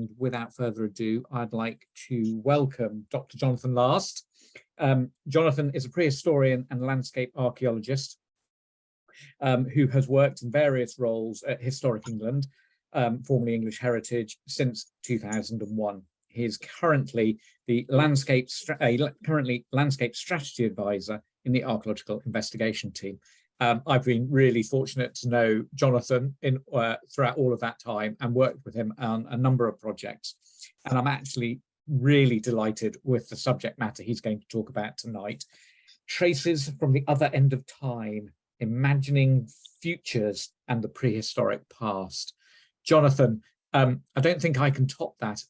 and without further ado, I'd like to welcome Dr. Jonathan Last. Jonathan is a prehistorian and landscape archaeologist who has worked in various roles at Historic England, formerly English Heritage, since 2001. He is currently the landscape strategy advisor in the archaeological investigation team. I've been really fortunate to know Jonathan throughout all of that time and worked with him on a number of projects. And I'm actually really delighted with the subject matter he's going to talk about tonight. Traces from the other end of time, imagining futures and the prehistoric past. Jonathan, I don't think I can top that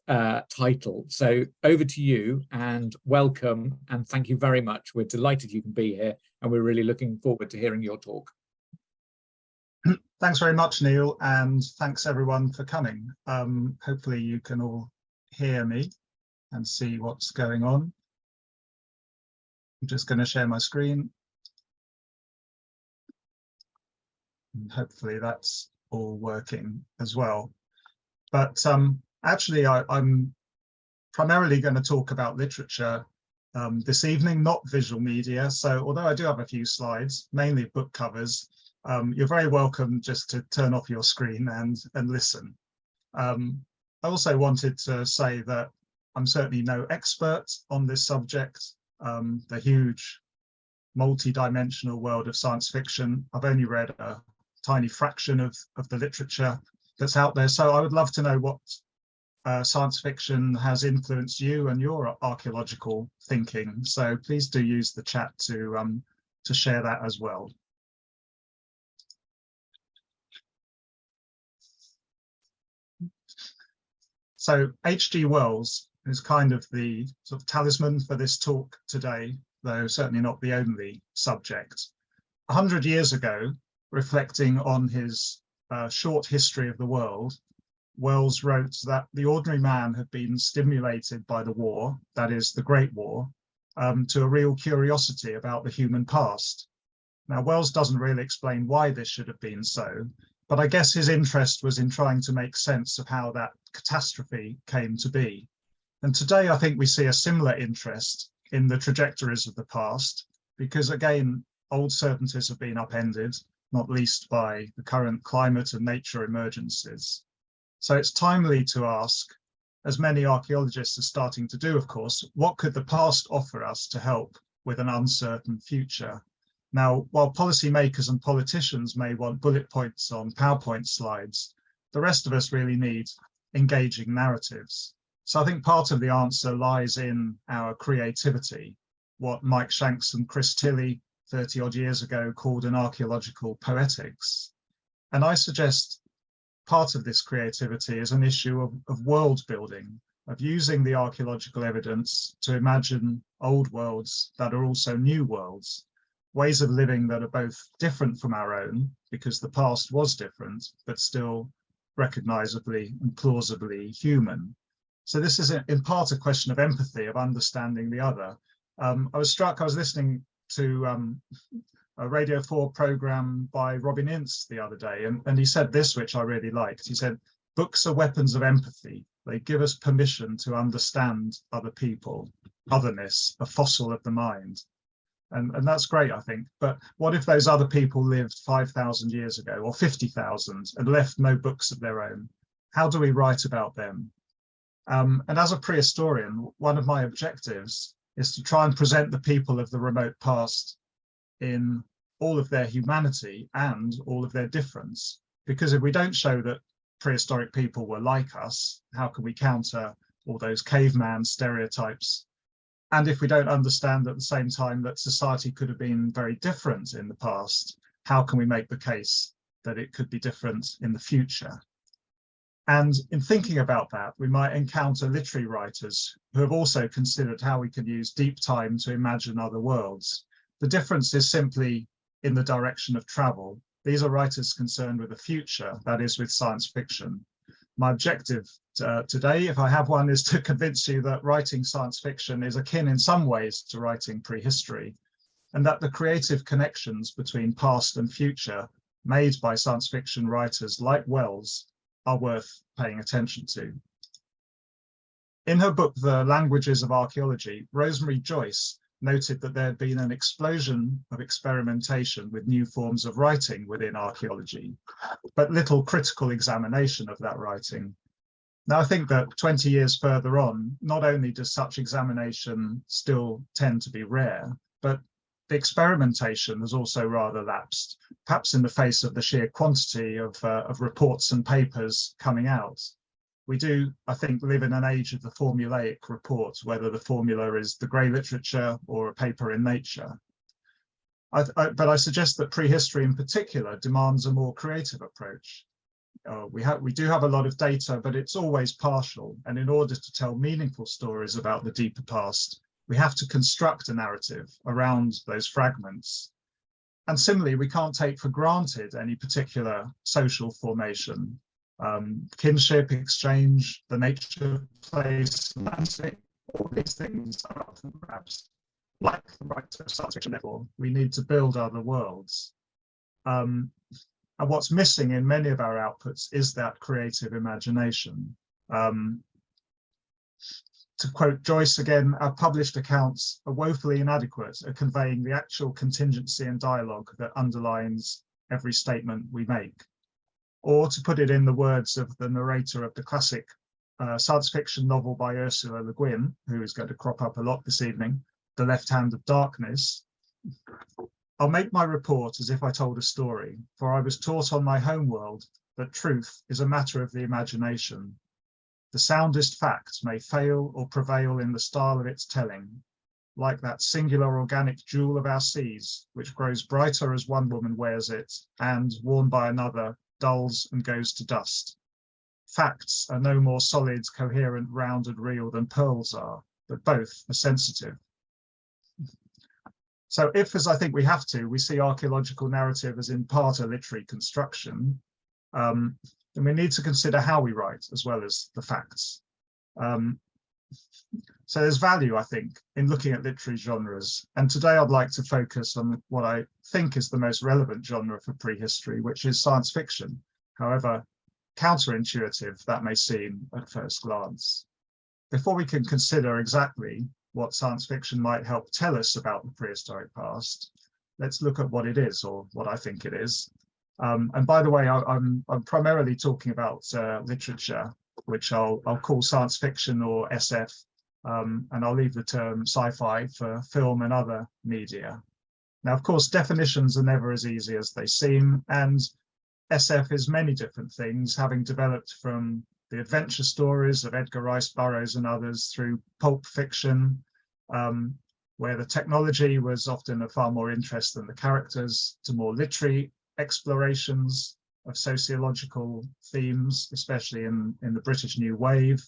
title. So over to you and welcome and thank you very much. We're delighted you can be here and we're really looking forward to hearing your talk. Thanks very much, Neil, and thanks everyone for coming. Hopefully you can all hear me and see what's going on. I'm just going to share my screen. And hopefully that's all working as well. But actually, I'm primarily going to talk about literature this evening, not visual media. So although I do have a few slides, mainly book covers, you're very welcome just to turn off your screen and listen. I also wanted to say that I'm certainly no expert on this subject, the huge multi-dimensional world of science fiction. I've only read a tiny fraction of the literature that's out there. So I would love to know what science fiction has influenced you and your archaeological thinking. So please do use the chat to share that as well. So H.G. Wells is kind of the sort of talisman for this talk today, though certainly not the only subject. 100 years ago, reflecting on his short history of the world, Wells wrote that the ordinary man had been stimulated by the war, that is the Great War, to a real curiosity about the human past. Now, Wells doesn't really explain why this should have been so, but I guess his interest was in trying to make sense of how that catastrophe came to be. And today, I think we see a similar interest in the trajectories of the past, because again, old certainties have been upended, not least by the current climate and nature emergencies. So it's timely to ask, as many archaeologists are starting to do, of course, what could the past offer us to help with an uncertain future? Now, while policymakers and politicians may want bullet points on PowerPoint slides, the rest of us really need engaging narratives. So I think part of the answer lies in our creativity, what Mike Shanks and Chris Tilley 30 odd years ago called an archaeological poetics. And I suggest part of this creativity is an issue of world building, of using the archaeological evidence to imagine old worlds that are also new worlds, ways of living that are both different from our own, because the past was different, but still recognizably and plausibly human. So this is in part a question of empathy, of understanding the other. I was listening to a Radio 4 program by Robin Ince the other day, and he said this, which I really liked. He said, books are weapons of empathy. They give us permission to understand other people, otherness, a fossil of the mind. And that's great, I think. But what if those other people lived 5,000 years ago or 50,000 and left no books of their own? How do we write about them? And as a prehistorian, one of my objectives is to try and present the people of the remote past in all of their humanity and all of their difference. Because if we don't show that prehistoric people were like us, how can we counter all those caveman stereotypes? And if we don't understand at the same time that society could have been very different in the past, how can we make the case that it could be different in the future? And in thinking about that, we might encounter literary writers who have also considered how we can use deep time to imagine other worlds. The difference is simply in the direction of travel. These are writers concerned with the future, that is with science fiction. My objective today, if I have one, is to convince you that writing science fiction is akin in some ways to writing prehistory, and that the creative connections between past and future made by science fiction writers like Wells are worth paying attention to. In her book, The Languages of Archaeology, Rosemary Joyce noted that there had been an explosion of experimentation with new forms of writing within archaeology, but little critical examination of that writing. Now, I think that 20 years further on, not only does such examination still tend to be rare, but the experimentation has also rather lapsed, perhaps in the face of the sheer quantity of reports and papers coming out. We do, I think, live in an age of the formulaic report, whether the formula is the grey literature or a paper in Nature. But I suggest that prehistory in particular demands a more creative approach. We do have a lot of data, but it's always partial. And in order to tell meaningful stories about the deeper past, we have to construct a narrative around those fragments. And similarly, we can't take for granted any particular social formation. Kinship, exchange, the nature of place, landscape, all these things are often perhaps like the writer of science fiction. Therefore, we need to build other worlds. And what's missing in many of our outputs is that creative imagination. To quote Joyce again, our published accounts are woefully inadequate at conveying the actual contingency and dialogue that underlines every statement we make. Or to put it in the words of the narrator of the classic science fiction novel by Ursula Le Guin, who is going to crop up a lot this evening, The Left Hand of Darkness, I'll make my report as if I told a story, for I was taught on my home world that truth is a matter of the imagination. The soundest fact may fail or prevail in the style of its telling, like that singular organic jewel of our seas, which grows brighter as one woman wears it, and, worn by another, dulls and goes to dust. Facts are no more solid, coherent, round and real than pearls are, but both are sensitive. So if, as I think we have to, we see archaeological narrative as in part a literary construction, then we need to consider how we write as well as the facts. So there's value, I think, in looking at literary genres. And today I'd like to focus on what I think is the most relevant genre for prehistory, which is science fiction, however counterintuitive that may seem at first glance. Before we can consider exactly what science fiction might help tell us about the prehistoric past, let's look at what it is, or what I think it is. And by the way, I'm primarily talking about literature, which I'll call science fiction or SF, and I'll leave the term sci-fi for film and other media. Now, of course, definitions are never as easy as they seem, and SF is many different things, having developed from the adventure stories of Edgar Rice Burroughs and others through pulp fiction, where the technology was often of far more interest than the characters, to more literary explorations of sociological themes, especially in the British New Wave,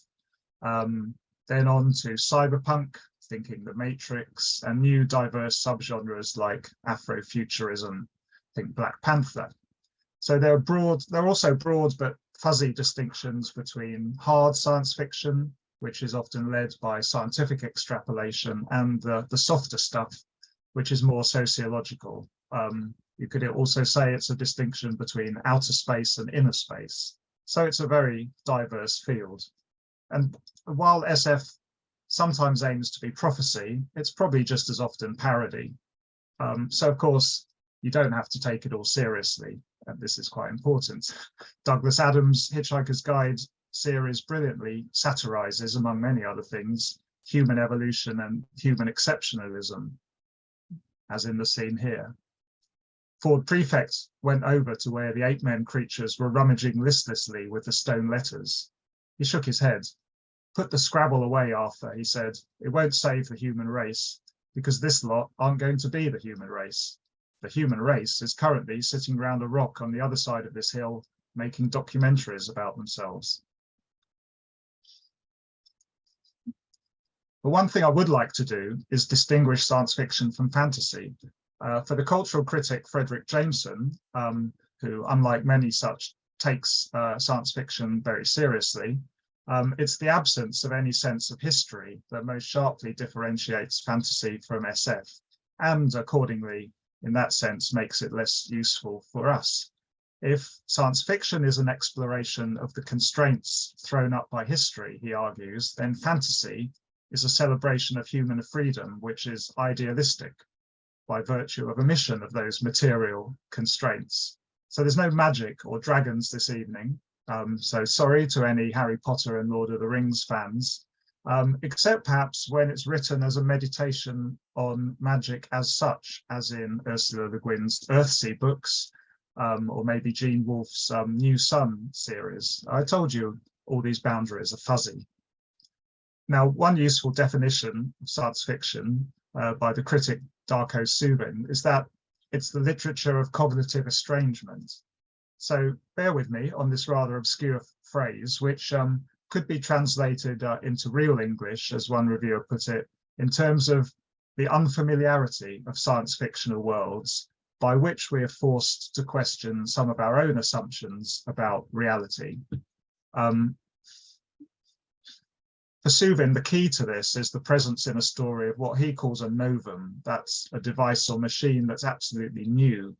then on to cyberpunk, thinking The Matrix, and new diverse subgenres like Afrofuturism, think Black Panther. So there are also broad but fuzzy distinctions between hard science fiction, which is often led by scientific extrapolation, and the softer stuff, which is more sociological. You could also say it's a distinction between outer space and inner space. So it's a very diverse field. And while SF sometimes aims to be prophecy, it's probably just as often parody. So of course, you don't have to take it all seriously, and this is quite important. Douglas Adams' Hitchhiker's Guide series brilliantly satirizes, among many other things, human evolution and human exceptionalism, as in the scene here. Ford Prefect went over to where the ape-men creatures were rummaging listlessly with the stone letters. He shook his head. "Put the Scrabble away, Arthur," he said. "It won't save the human race, because this lot aren't going to be the human race. The human race is currently sitting round a rock on the other side of this hill, making documentaries about themselves." But one thing I would like to do is distinguish science fiction from fantasy. For the cultural critic Frederick Jameson, who, unlike many such, takes science fiction very seriously, it's the absence of any sense of history that most sharply differentiates fantasy from SF, and accordingly, in that sense, makes it less useful for us. If science fiction is an exploration of the constraints thrown up by history, he argues, then fantasy is a celebration of human freedom, which is idealistic by virtue of omission of those material constraints. So there's no magic or dragons this evening. So sorry to any Harry Potter and Lord of the Rings fans, except perhaps when it's written as a meditation on magic as such, as in Ursula Le Guin's Earthsea books, or maybe Gene Wolfe's New Sun series. I told you all these boundaries are fuzzy. Now, one useful definition of science fiction by the critic Darko Subin is that it's the literature of cognitive estrangement. So bear with me on this rather obscure phrase, which could be translated into real English, as one reviewer put it, in terms of the unfamiliarity of science fictional worlds, by which we are forced to question some of our own assumptions about reality. For Subin, the key to this is the presence in a story of what he calls a novum. That's a device or machine that's absolutely new,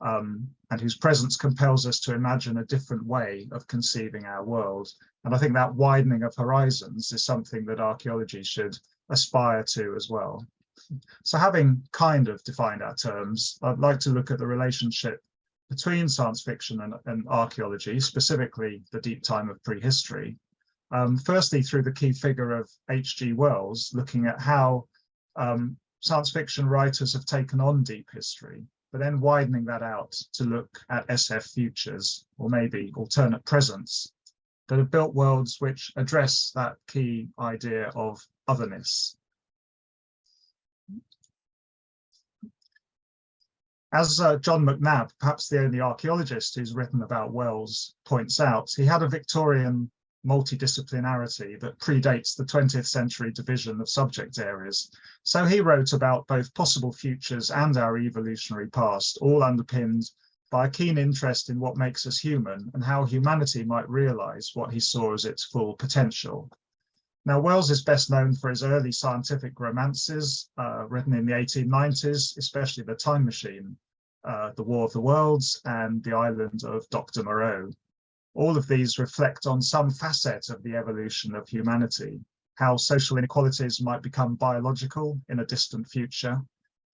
and whose presence compels us to imagine a different way of conceiving our world. And I think that widening of horizons is something that archaeology should aspire to as well. So having kind of defined our terms, I'd like to look at the relationship between science fiction and archaeology, specifically the deep time of prehistory. Firstly, through the key figure of H.G. Wells, looking at how science fiction writers have taken on deep history, but then widening that out to look at SF futures, or maybe alternate presents, that have built worlds which address that key idea of otherness. As John McNabb, perhaps the only archaeologist who's written about Wells, points out, he had a Victorian multidisciplinarity that predates the 20th century division of subject areas. So he wrote about both possible futures and our evolutionary past, all underpinned by a keen interest in what makes us human and how humanity might realize what he saw as its full potential. Now, Wells is best known for his early scientific romances written in the 1890s, especially The Time Machine, The War of the Worlds, and The Island of Dr. Moreau. All of these reflect on some facet of the evolution of humanity, how social inequalities might become biological in a distant future,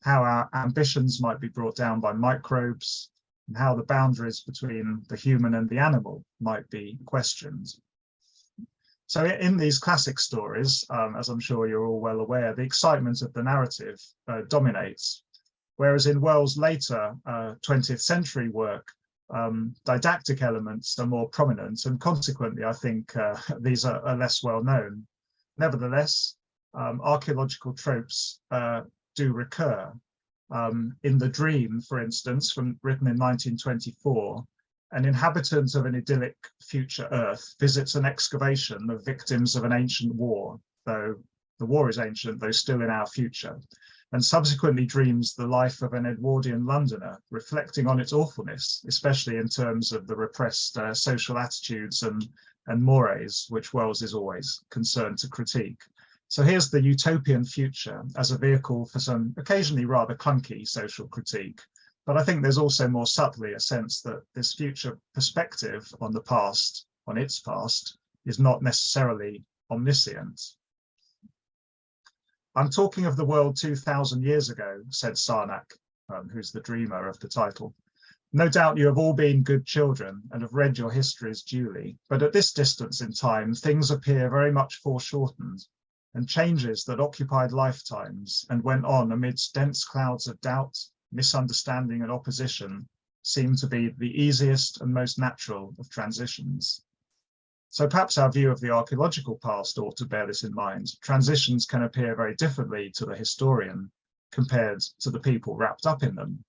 how our ambitions might be brought down by microbes, and how the boundaries between the human and the animal might be questioned. So in these classic stories, as I'm sure you're all well aware, the excitement of the narrative dominates, whereas in Wells' later 20th century work, didactic elements are more prominent, and consequently, I think these are less well known. Nevertheless, archaeological tropes do recur. In The Dream, for instance, written in 1924, an inhabitant of an idyllic future Earth visits an excavation of victims of an ancient war, though the war is ancient, though still in our future, and subsequently dreams the life of an Edwardian Londoner, reflecting on its awfulness, especially in terms of the repressed social attitudes and mores, which Wells is always concerned to critique. So here's the utopian future as a vehicle for some occasionally rather clunky social critique. But I think there's also more subtly a sense that this future perspective on the past, on its past, is not necessarily omniscient. I'm talking of the world 2,000 years ago, said Sarnak, who's the dreamer of the title. No doubt you have all been good children and have read your histories duly, but at this distance in time, things appear very much foreshortened, and changes that occupied lifetimes and went on amidst dense clouds of doubt, misunderstanding and opposition seem to be the easiest and most natural of transitions. So perhaps our view of the archaeological past ought to bear this in mind. Transitions can appear very differently to the historian compared to the people wrapped up in them.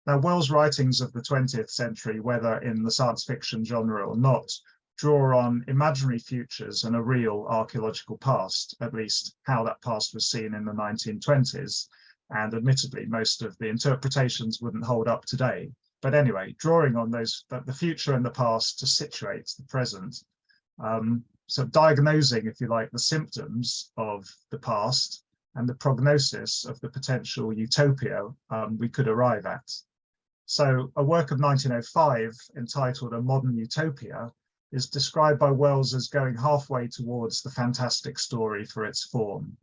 Now, Wells' writings of the 20th century, whether in the science fiction genre or not, draw on imaginary futures and a real archaeological past, at least how that past was seen in the 1920s. And admittedly, most of the interpretations wouldn't hold up today. But anyway, drawing on those, the future and the past to situate the present. So diagnosing, if you like, the symptoms of the past and the prognosis of the potential utopia we could arrive at. So a work of 1905 entitled A Modern Utopia is described by Wells as going halfway towards the fantastic story for its form.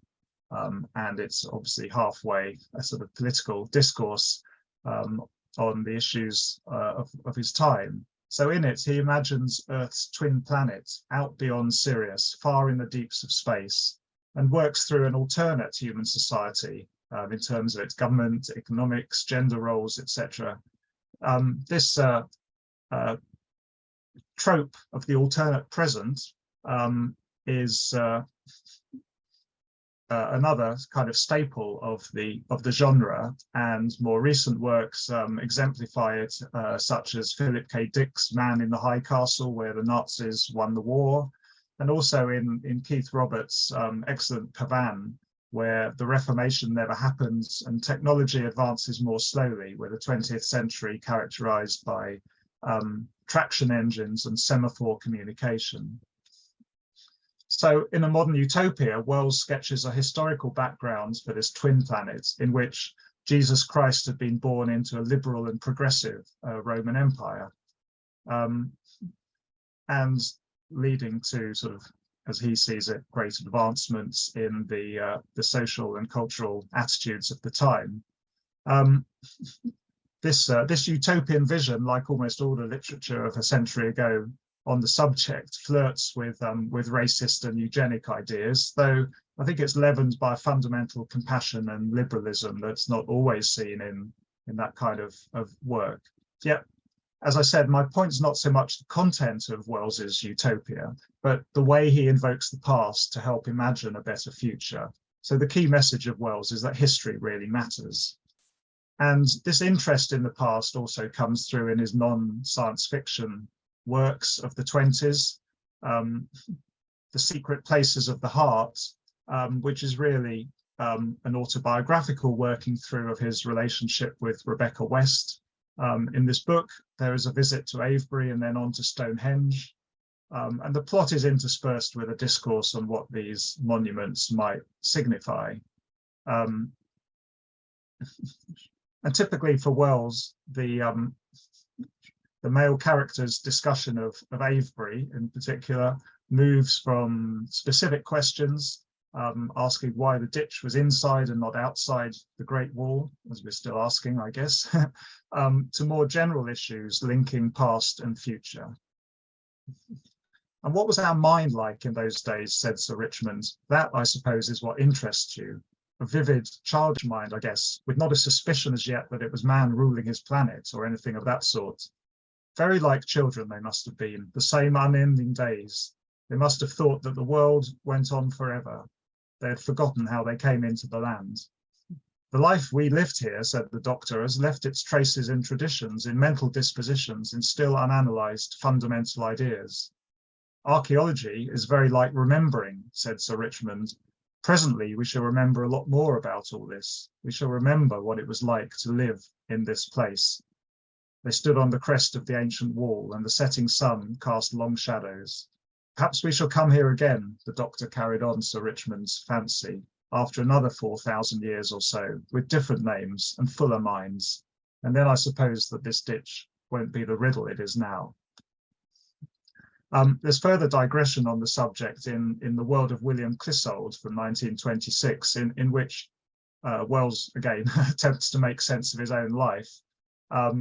And it's obviously halfway a sort of political discourse on the issues of his time. So in it, he imagines Earth's twin planet out beyond Sirius, far in the deeps of space, and works through an alternate human society in terms of its government, economics, gender roles, etc. This trope of the alternate present is another kind of staple of the genre, and more recent works exemplify it, such as Philip K. Dick's Man in the High Castle, where the Nazis won the war, and also in Keith Roberts' excellent Pavan, where the Reformation never happens and technology advances more slowly, where the 20th century characterized by traction engines and semaphore communication. So in A Modern Utopia, Wells sketches a historical background for this twin planet in which Jesus Christ had been born into a liberal and progressive Roman Empire, and leading to sort of, as he sees it, great advancements in the social and cultural attitudes of the time. This utopian vision, like almost all the literature of a century ago on the subject, flirts with racist and eugenic ideas, though I think it's leavened by fundamental compassion and liberalism that's not always seen in that kind of work. Yet, as I said, my point's not so much the content of Wells's utopia, but the way he invokes the past to help imagine a better future. So the key message of Wells is that history really matters. And this interest in the past also comes through in his non-science fiction works of the 20s, The Secret Places of the Heart, which is really an autobiographical working through of his relationship with Rebecca West. In this book, there is a visit to Avebury and then on to Stonehenge. And the plot is interspersed with a discourse on what these monuments might signify. And typically for Wells, the male character's discussion of Avebury in particular moves from specific questions, asking why the ditch was inside and not outside the Great Wall, as we're still asking, I guess, to more general issues linking past and future. And what was our mind like in those days, said Sir Richmond? That, I suppose, is what interests you. A vivid childish mind, I guess, with not a suspicion as yet that it was man ruling his planet or anything of that sort. Very like children they must have been, the same unending days. They must have thought that the world went on forever. They had forgotten how they came into the land. The life we lived here, said the doctor, has left its traces in traditions, in mental dispositions, in still unanalyzed fundamental ideas. Archaeology is very like remembering, said Sir Richmond. Presently, we shall remember a lot more about all this. We shall remember what it was like to live in this place. They stood on the crest of the ancient wall, and the setting sun cast long shadows. Perhaps we shall come here again, the doctor carried on Sir Richmond's fancy, after another 4,000 years or so, with different names and fuller minds. And then I suppose that this ditch won't be the riddle it is now. There's further digression on the subject in The World of William Clissold from 1926, in which Wells, again, attempts to make sense of his own life,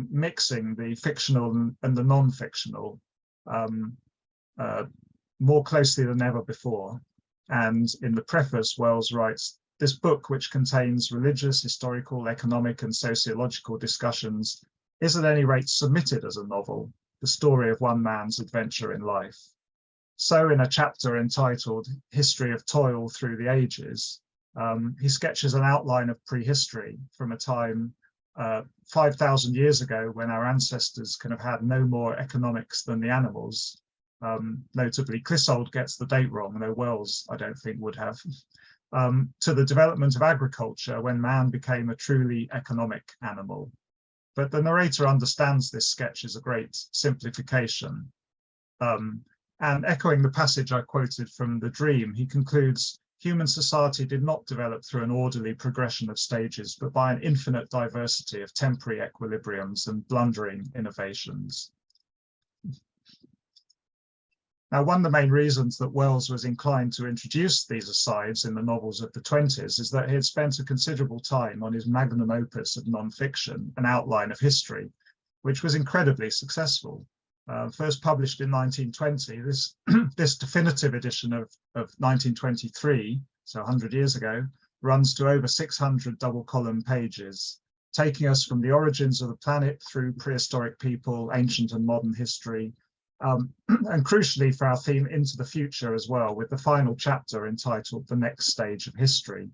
mixing the fictional and the non-fictional more closely than ever before. And in the preface, Wells writes, "This book, which contains religious, historical, economic, and sociological discussions, is at any rate submitted as a novel, the story of one man's adventure in life." So in a chapter entitled History of Toil Through the Ages, he sketches an outline of prehistory from a time 5,000 years ago when our ancestors can have had no more economics than the animals. Notably, Clissold gets the date wrong, though Wells, I don't think, would have, to the development of agriculture when man became a truly economic animal. But the narrator understands this sketch is a great simplification. And echoing the passage I quoted from The Dream, he concludes, human society did not develop through an orderly progression of stages, but by an infinite diversity of temporary equilibriums and blundering innovations. Now, one of the main reasons that Wells was inclined to introduce these asides in the novels of the 20s is that he had spent a considerable time on his magnum opus of non-fiction, An Outline of History, which was incredibly successful. First published in 1920, this definitive edition of 1923, so 100 years ago, runs to over 600 double-column pages, taking us from the origins of the planet through prehistoric people, ancient and modern history, and crucially for our theme, into the future as well, with the final chapter entitled The Next Stage of History.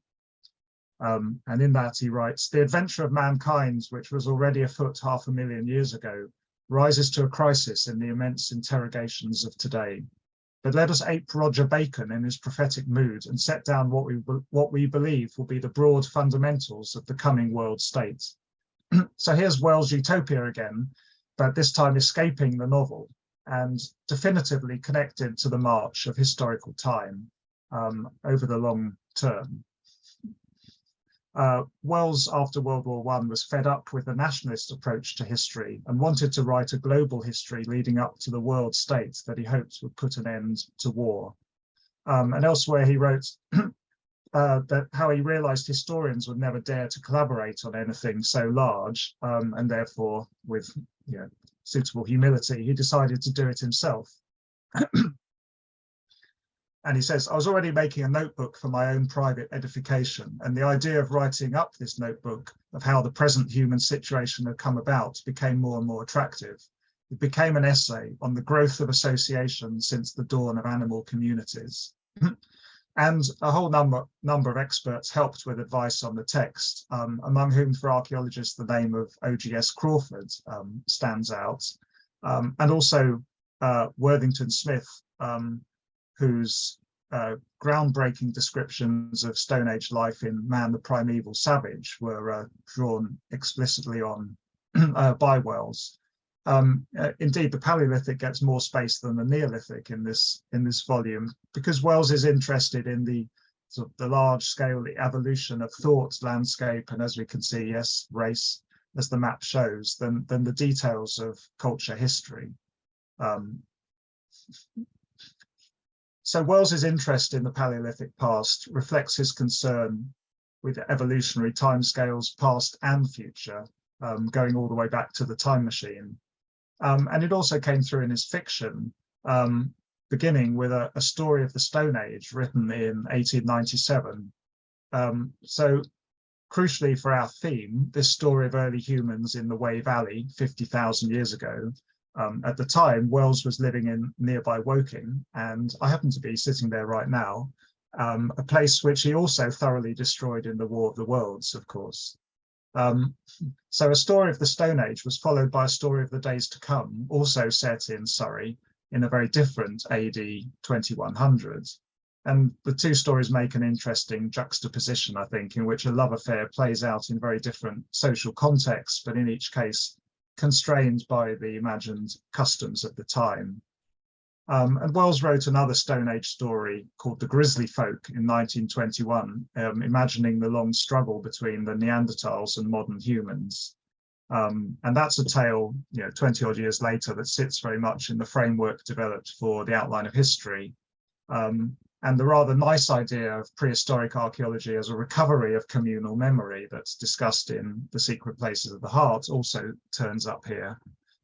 And in that he writes, "The adventure of mankind, which was already afoot 500,000 years ago, rises to a crisis in the immense interrogations of today. But let us ape Roger Bacon in his prophetic mood and set down what we believe will be the broad fundamentals of the coming world state." So here's Wells' utopia again, but this time escaping the novel and definitively connected to the march of historical time over the long term. Wells, after World War I, was fed up with the nationalist approach to history and wanted to write a global history leading up to the world state that he hoped would put an end to war. And elsewhere he wrote that how he realized historians would never dare to collaborate on anything so large, and therefore with suitable humility, he decided to do it himself. And he says, "I was already making a notebook for my own private edification, and the idea of writing up this notebook of how the present human situation had come about became more and more attractive. It became an essay on the growth of association since the dawn of animal communities." And a whole number of experts helped with advice on the text, among whom for archaeologists the name of OGS Crawford stands out, and also Worthington Smith, whose groundbreaking descriptions of Stone Age life in Man the Primeval Savage were drawn explicitly on by Wells. Indeed, the Paleolithic gets more space than the Neolithic in this volume, because Wells is interested in the sort of the large scale evolution of thought, landscape, and as we can see, yes, race, as the map shows, than the details of culture history. So Wells's interest in the Paleolithic past reflects his concern with evolutionary timescales, past and future, going all the way back to the time machine. And it also came through in his fiction, beginning with a story of the Stone Age written in 1897. So crucially for our theme, this story of early humans in the Wey Valley 50,000 years ago. At the time, Wells was living in nearby Woking, and I happen to be sitting there right now, a place which he also thoroughly destroyed in the War of the Worlds, of course. So a story of the Stone Age was followed by a story of the days to come, also set in Surrey, in a very different AD 2100. And the two stories make an interesting juxtaposition, I think, in which a love affair plays out in very different social contexts, but in each case constrained by the imagined customs of the time. And Wells wrote another Stone Age story called The Grizzly Folk in 1921, imagining the long struggle between the Neanderthals and modern humans. And that's a tale, 20 odd years later, that sits very much in the framework developed for The Outline of History. And the rather nice idea of prehistoric archaeology as a recovery of communal memory that's discussed in The Secret Places of the Heart also turns up here.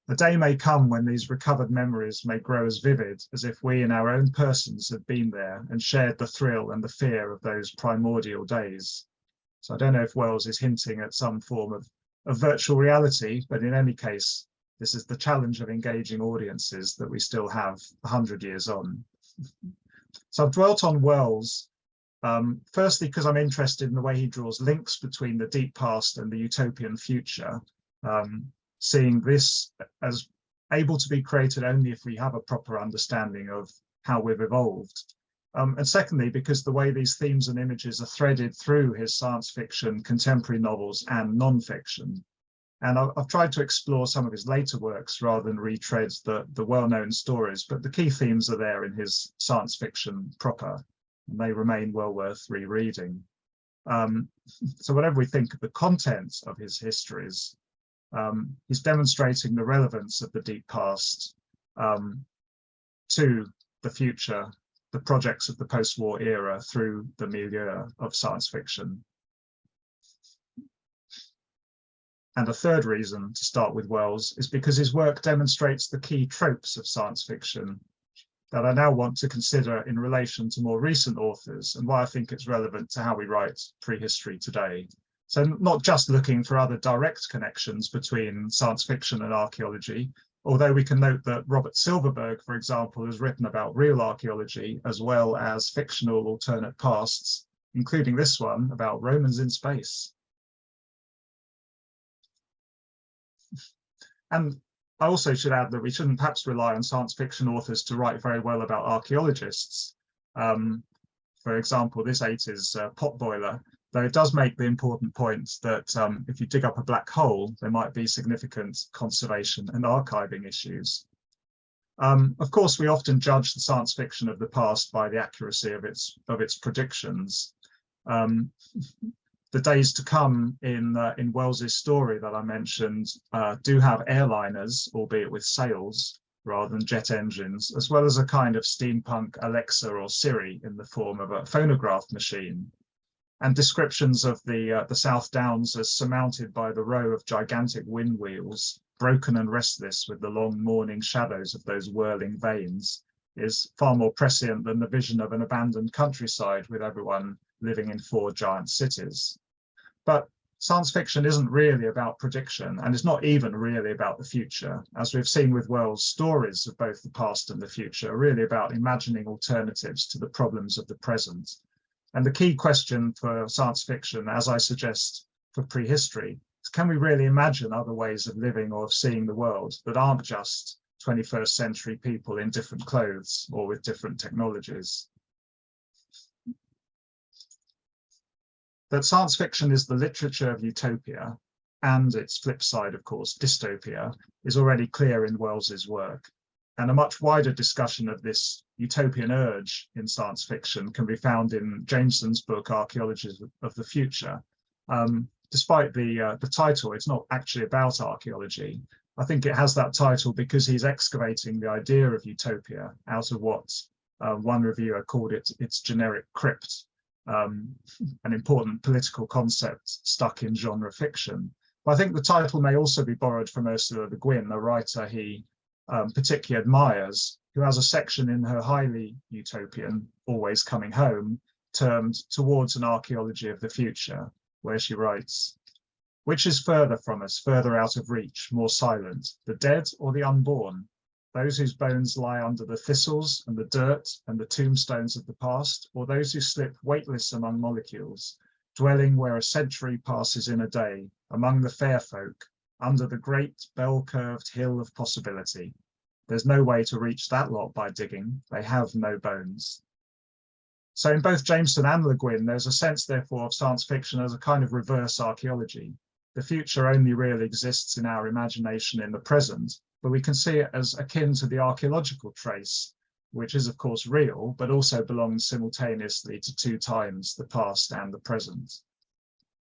The day may come when these recovered memories may grow as vivid as if we in our own persons had been there and shared the thrill and the fear of those primordial days. So I don't know if Wells is hinting at some form of virtual reality, but in any case, this is the challenge of engaging audiences that we still have 100 years on. So I've dwelt on Wells, firstly because I'm interested in the way he draws links between the deep past and the utopian future, seeing this as able to be created only if we have a proper understanding of how we've evolved. And secondly, because the way these themes and images are threaded through his science fiction, contemporary novels, and non-fiction. And I've tried to explore some of his later works rather than retread the well-known stories, but the key themes are there in his science fiction proper. and they remain well worth rereading. So whatever we think of the content of his histories, he's demonstrating the relevance of the deep past to the future, the projects of the post-war era through the milieu of science fiction. And a third reason to start with Wells is because his work demonstrates the key tropes of science fiction that I now want to consider in relation to more recent authors, and why I think it's relevant to how we write prehistory today. So not just looking for other direct connections between science fiction and archaeology, although we can note that Robert Silverberg, for example, has written about real archaeology as well as fictional alternate pasts, including this one about Romans in space. And I also should add that we shouldn't perhaps rely on science fiction authors to write very well about archaeologists. For example, this 80s potboiler, though it does make the important point that if you dig up a black hole, there might be significant conservation and archiving issues. Of course, we often judge the science fiction of the past by the accuracy of its predictions. The days to come in Wells's story that I mentioned do have airliners, albeit with sails rather than jet engines, as well as a kind of steampunk Alexa or Siri in the form of a phonograph machine, and descriptions of the South Downs as surmounted by the row of gigantic wind wheels, broken and restless with the long morning shadows of those whirling vanes, is far more prescient than the vision of an abandoned countryside with everyone living in 4 giant cities. But science fiction isn't really about prediction, and it's not even really about the future. As we've seen with Wells, stories of both the past and the future are really about imagining alternatives to the problems of the present. And the key question for science fiction, as I suggest for prehistory, is can we really imagine other ways of living or of seeing the world that aren't just 21st century people in different clothes or with different technologies? That science fiction is the literature of utopia, and its flip side, of course, dystopia, is already clear in Wells's work. And a much wider discussion of this utopian urge in science fiction can be found in Jameson's book, Archaeologies of the Future. Despite the title, it's not actually about archaeology. I think it has that title because he's excavating the idea of utopia out of what one reviewer called its generic crypt. An important political concept stuck in genre fiction. But I think the title may also be borrowed from Ursula Le Guin, a writer he particularly admires, who has a section in her highly utopian Always Coming Home termed Towards an Archaeology of the Future, where she writes, "Which is further from us, further out of reach, more silent, the dead or the unborn? Those whose bones lie under the thistles and the dirt and the tombstones of the past, or those who slip weightless among molecules, dwelling where a century passes in a day, among the fair folk, under the great bell-curved hill of possibility. There's no way to reach that lot by digging. They have no bones." So in both Jameson and Le Guin, there's a sense, therefore, of science fiction as a kind of reverse archaeology. The future only really exists in our imagination in the present, but we can see it as akin to the archaeological trace, which is of course real, but also belongs simultaneously to 2 times, the past and the present.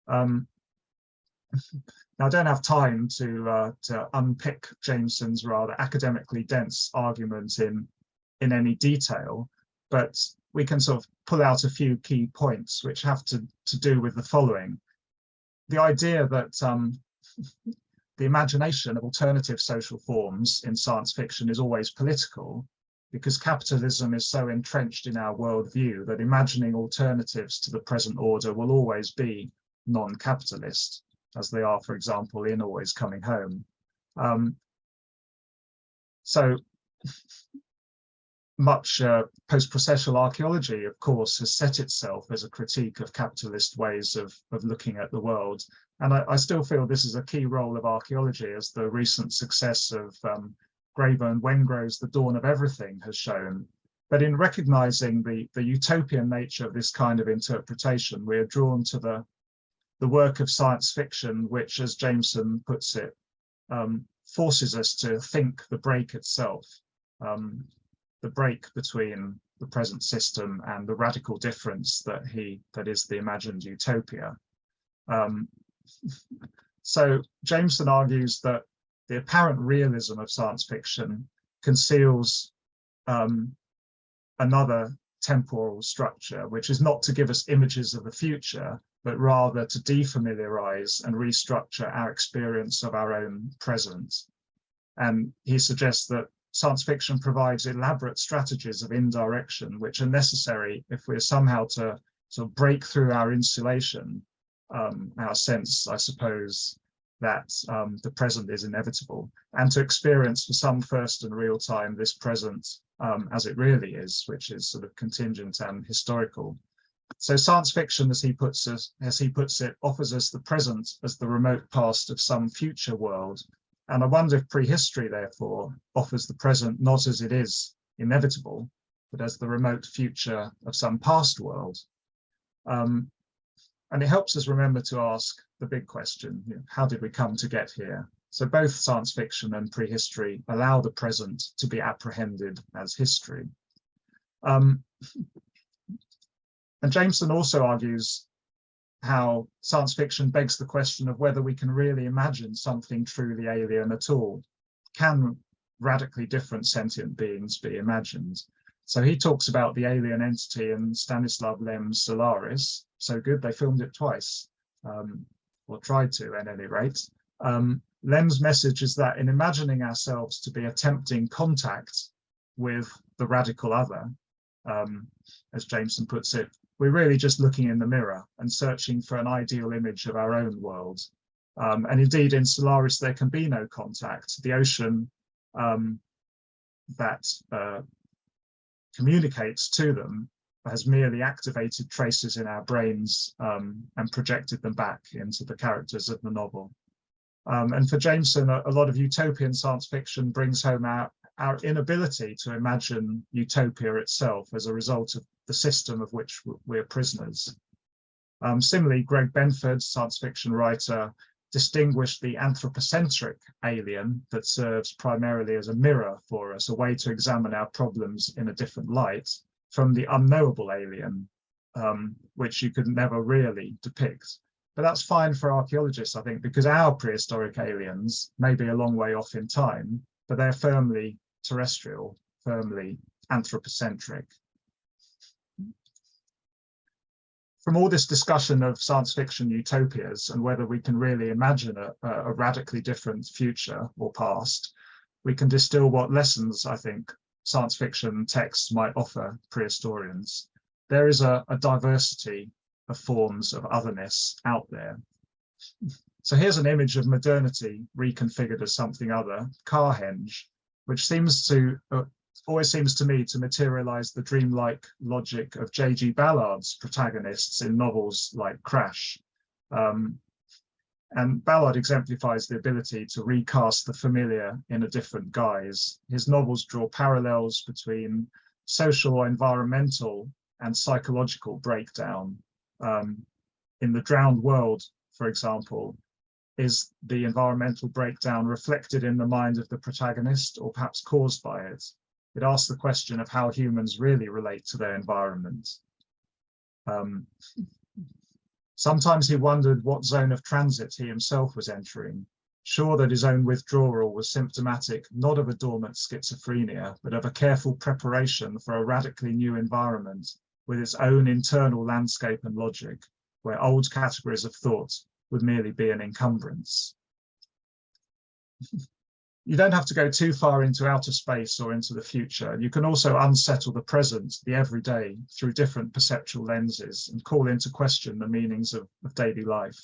Now, I don't have time to unpick Jameson's rather academically dense argument in any detail, but we can sort of pull out a few key points which have to do with the following. The idea that the imagination of alternative social forms in science fiction is always political, because capitalism is so entrenched in our worldview that imagining alternatives to the present order will always be non-capitalist, as they are, for example, in Always Coming Home. So much post-processual archaeology, of course, has set itself as a critique of capitalist ways of looking at the world. And I still feel this is a key role of archaeology, as the recent success of Graeber and Wengrow's The Dawn of Everything has shown. But in recognizing the utopian nature of this kind of interpretation, we are drawn to the work of science fiction, which, as Jameson puts it, forces us to think the break itself, the break between the present system and the radical difference that is the imagined utopia. So Jameson argues that the apparent realism of science fiction conceals another temporal structure, which is not to give us images of the future, but rather to defamiliarize and restructure our experience of our own present. And he suggests that science fiction provides elaborate strategies of indirection, which are necessary if we're somehow to sort of break through our insulation, our sense, I suppose, that the present is inevitable, and to experience for some first and real time this present as it really is, which is sort of contingent and historical. So science fiction, as he puts it, offers us the present as the remote past of some future world. And I wonder if prehistory, therefore, offers the present not as it is inevitable, but as the remote future of some past world. And it helps us remember to ask the big question, how did we come to get here? So both science fiction and prehistory allow the present to be apprehended as history. And Jameson also argues how science fiction begs the question of whether we can really imagine something truly alien at all. Can radically different sentient beings be imagined? So he talks about the alien entity in Stanislav Lem's Solaris. So good, they filmed it twice, or tried to at any rate. Lem's message is that in imagining ourselves to be attempting contact with the radical other, as Jameson puts it, we're really just looking in the mirror and searching for an ideal image of our own world. And indeed, in Solaris, there can be no contact. The ocean that communicates to them has merely activated traces in our brains and projected them back into the characters of the novel. And for Jameson, a lot of utopian science fiction brings home our inability to imagine utopia itself as a result of the system of which we're prisoners. Similarly, Greg Benford, science fiction writer, distinguished the anthropocentric alien that serves primarily as a mirror for us, a way to examine our problems in a different light, from the unknowable alien, which you could never really depict. But that's fine for archaeologists, I think, because our prehistoric aliens may be a long way off in time, but they're firmly terrestrial, firmly anthropocentric. From all this discussion of science fiction utopias and whether we can really imagine a radically different future or past, we can distill what lessons, I think, science fiction texts might offer prehistorians. There is a diversity of forms of otherness out there. So here's an image of modernity reconfigured as something other, Carhenge, which seems to always seems to me to materialize the dreamlike logic of JG Ballard's protagonists in novels like Crash. And Ballard exemplifies the ability to recast the familiar in a different guise. His novels draw parallels between social or environmental and psychological breakdown. In The Drowned World, for example, is the environmental breakdown reflected in the mind of the protagonist or perhaps caused by it? It asks the question of how humans really relate to their environment. Sometimes he wondered what zone of transit he himself was entering, sure that his own withdrawal was symptomatic not of a dormant schizophrenia, but of a careful preparation for a radically new environment with its own internal landscape and logic, where old categories of thought would merely be an encumbrance. You don't have to go too far into outer space or into the future. You can also unsettle the present, the everyday, through different perceptual lenses and call into question the meanings of daily life.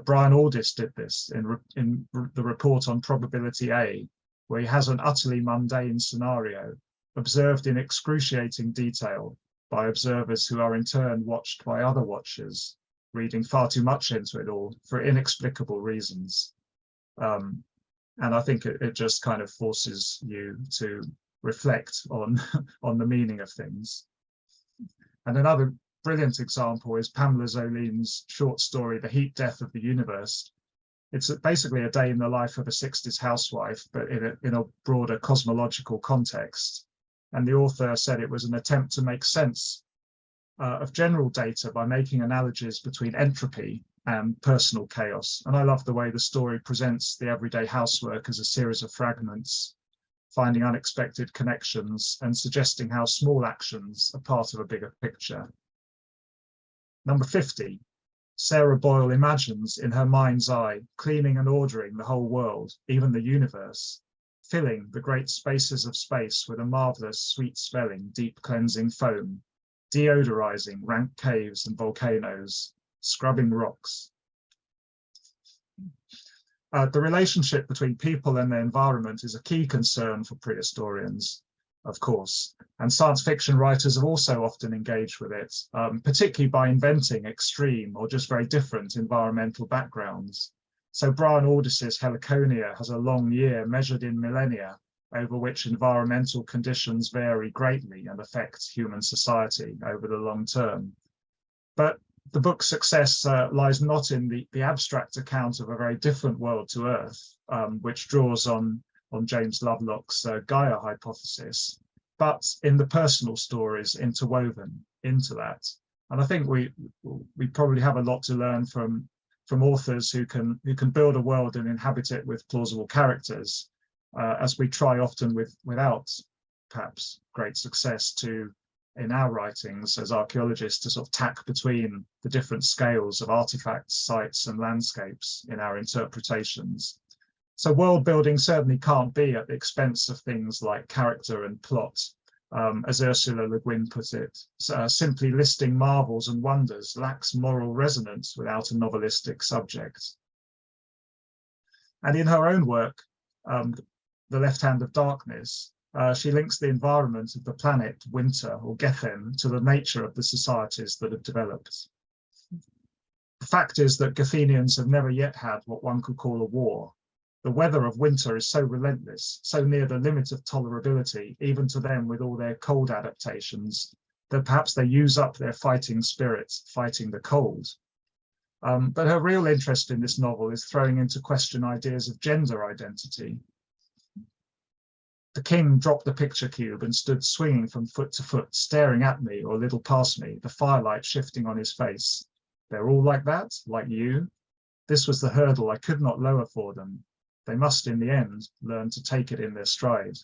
Brian Aldiss did this in the report on Probability A, where he has an utterly mundane scenario observed in excruciating detail by observers who are in turn watched by other watchers, reading far too much into it all for inexplicable reasons. And I think it just kind of forces you to reflect on the meaning of things. And another brilliant example is Pamela Zolin's short story, The Heat Death of the Universe. It's basically a day in the life of a 60s housewife, but in a broader cosmological context. And the author said it was an attempt to make sense of general data by making analogies between entropy and personal chaos. And I love the way the story presents the everyday housework as a series of fragments, finding unexpected connections and suggesting how small actions are part of a bigger picture. Number 50, Sarah Boyle imagines in her mind's eye, cleaning and ordering the whole world, even the universe, filling the great spaces of space with a marvelous, sweet-smelling, deep cleansing foam, deodorizing rank caves and volcanoes, scrubbing rocks. The relationship between people and their environment is a key concern for prehistorians, of course, and science fiction writers have also often engaged with it, particularly by inventing extreme or just very different environmental backgrounds. So Brian Aldiss's Heliconia has a long year measured in millennia, over which environmental conditions vary greatly and affect human society over the long term. But the book's success lies not in the abstract account of a very different world to Earth, which draws on James Lovelock's Gaia hypothesis, but in the personal stories interwoven into that. And I think we probably have a lot to learn from authors who can build a world and inhabit it with plausible characters, as we try often without perhaps great success in our writings as archaeologists to sort of tack between the different scales of artifacts, sites and landscapes in our interpretations. So world building certainly can't be at the expense of things like character and plot, as Ursula Le Guin put it. Simply listing marvels and wonders lacks moral resonance without a novelistic subject. And in her own work, The Left Hand of Darkness, she links the environment of the planet, winter or Gethen, to the nature of the societies that have developed. The fact is that Gethenians have never yet had what one could call a war. The weather of winter is so relentless, so near the limit of tolerability, even to them with all their cold adaptations, that perhaps they use up their fighting spirits fighting the cold. But her real interest in this novel is throwing into question ideas of gender identity. The king dropped the picture cube and stood swinging from foot to foot, staring at me or a little past me, the firelight shifting on his face. They're all like that, like you? This was the hurdle I could not lower for them. They must, in the end, learn to take it in their stride.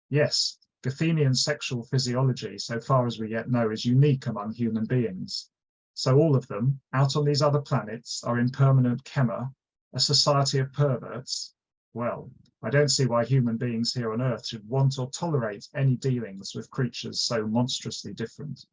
Yes, Gethenian sexual physiology, so far as we yet know, is unique among human beings. So all of them, out on these other planets, are in permanent chema, a society of perverts. Well, I don't see why human beings here on Earth should want or tolerate any dealings with creatures so monstrously different.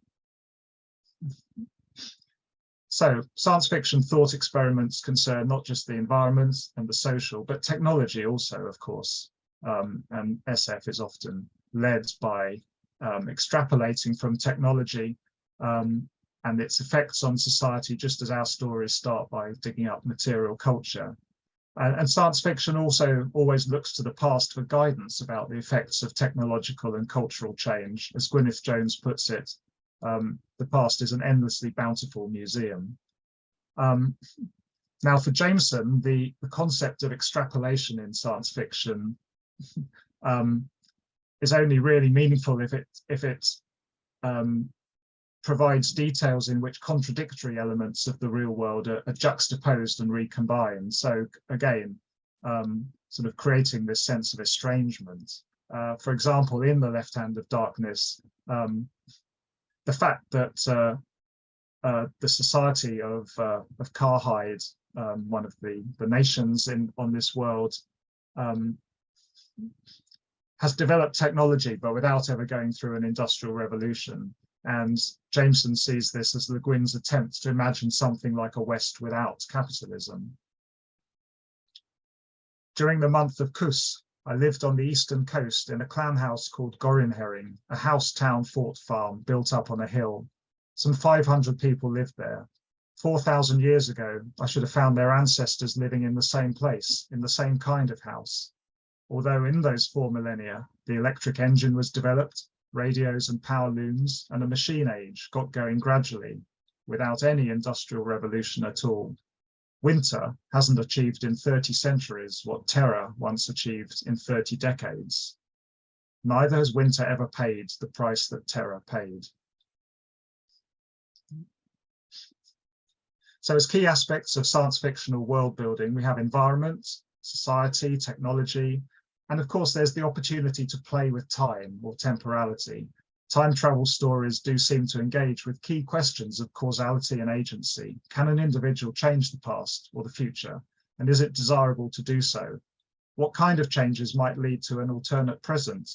So science fiction thought experiments concern not just the environment and the social, but technology also, of course. And SF is often led by extrapolating from technology and its effects on society, just as our stories start by digging up material culture. And science fiction also always looks to the past for guidance about the effects of technological and cultural change. As Gwyneth Jones puts it, the past is an endlessly bountiful museum. Now for Jameson, the concept of extrapolation in science fiction is only really meaningful if it provides details in which contradictory elements of the real world are juxtaposed and recombined. So again, sort of creating this sense of estrangement. For example, in The Left Hand of Darkness, the fact that the society of Karhide, one of the nations on this world, has developed technology, but without ever going through an industrial revolution. And Jameson sees this as Le Guin's attempt to imagine something like a West without capitalism. During the month of Cus, I lived on the eastern coast in a clam house called Gorinhering, a house town fort farm built up on a hill. Some 500 people lived there. 4,000 years ago, I should have found their ancestors living in the same place, in the same kind of house. Although in those 4 millennia, the electric engine was developed, radios and power looms, and a machine age got going gradually, without any industrial revolution at all. Winter hasn't achieved in 30 centuries what terror once achieved in 30 decades. Neither has winter ever paid the price that terror paid. So as key aspects of science fictional world building, we have environment, society, technology, and of course there's the opportunity to play with time or temporality. Time travel stories do seem to engage with key questions of causality and agency. Can an individual change the past or the future? And is it desirable to do so? What kind of changes might lead to an alternate present?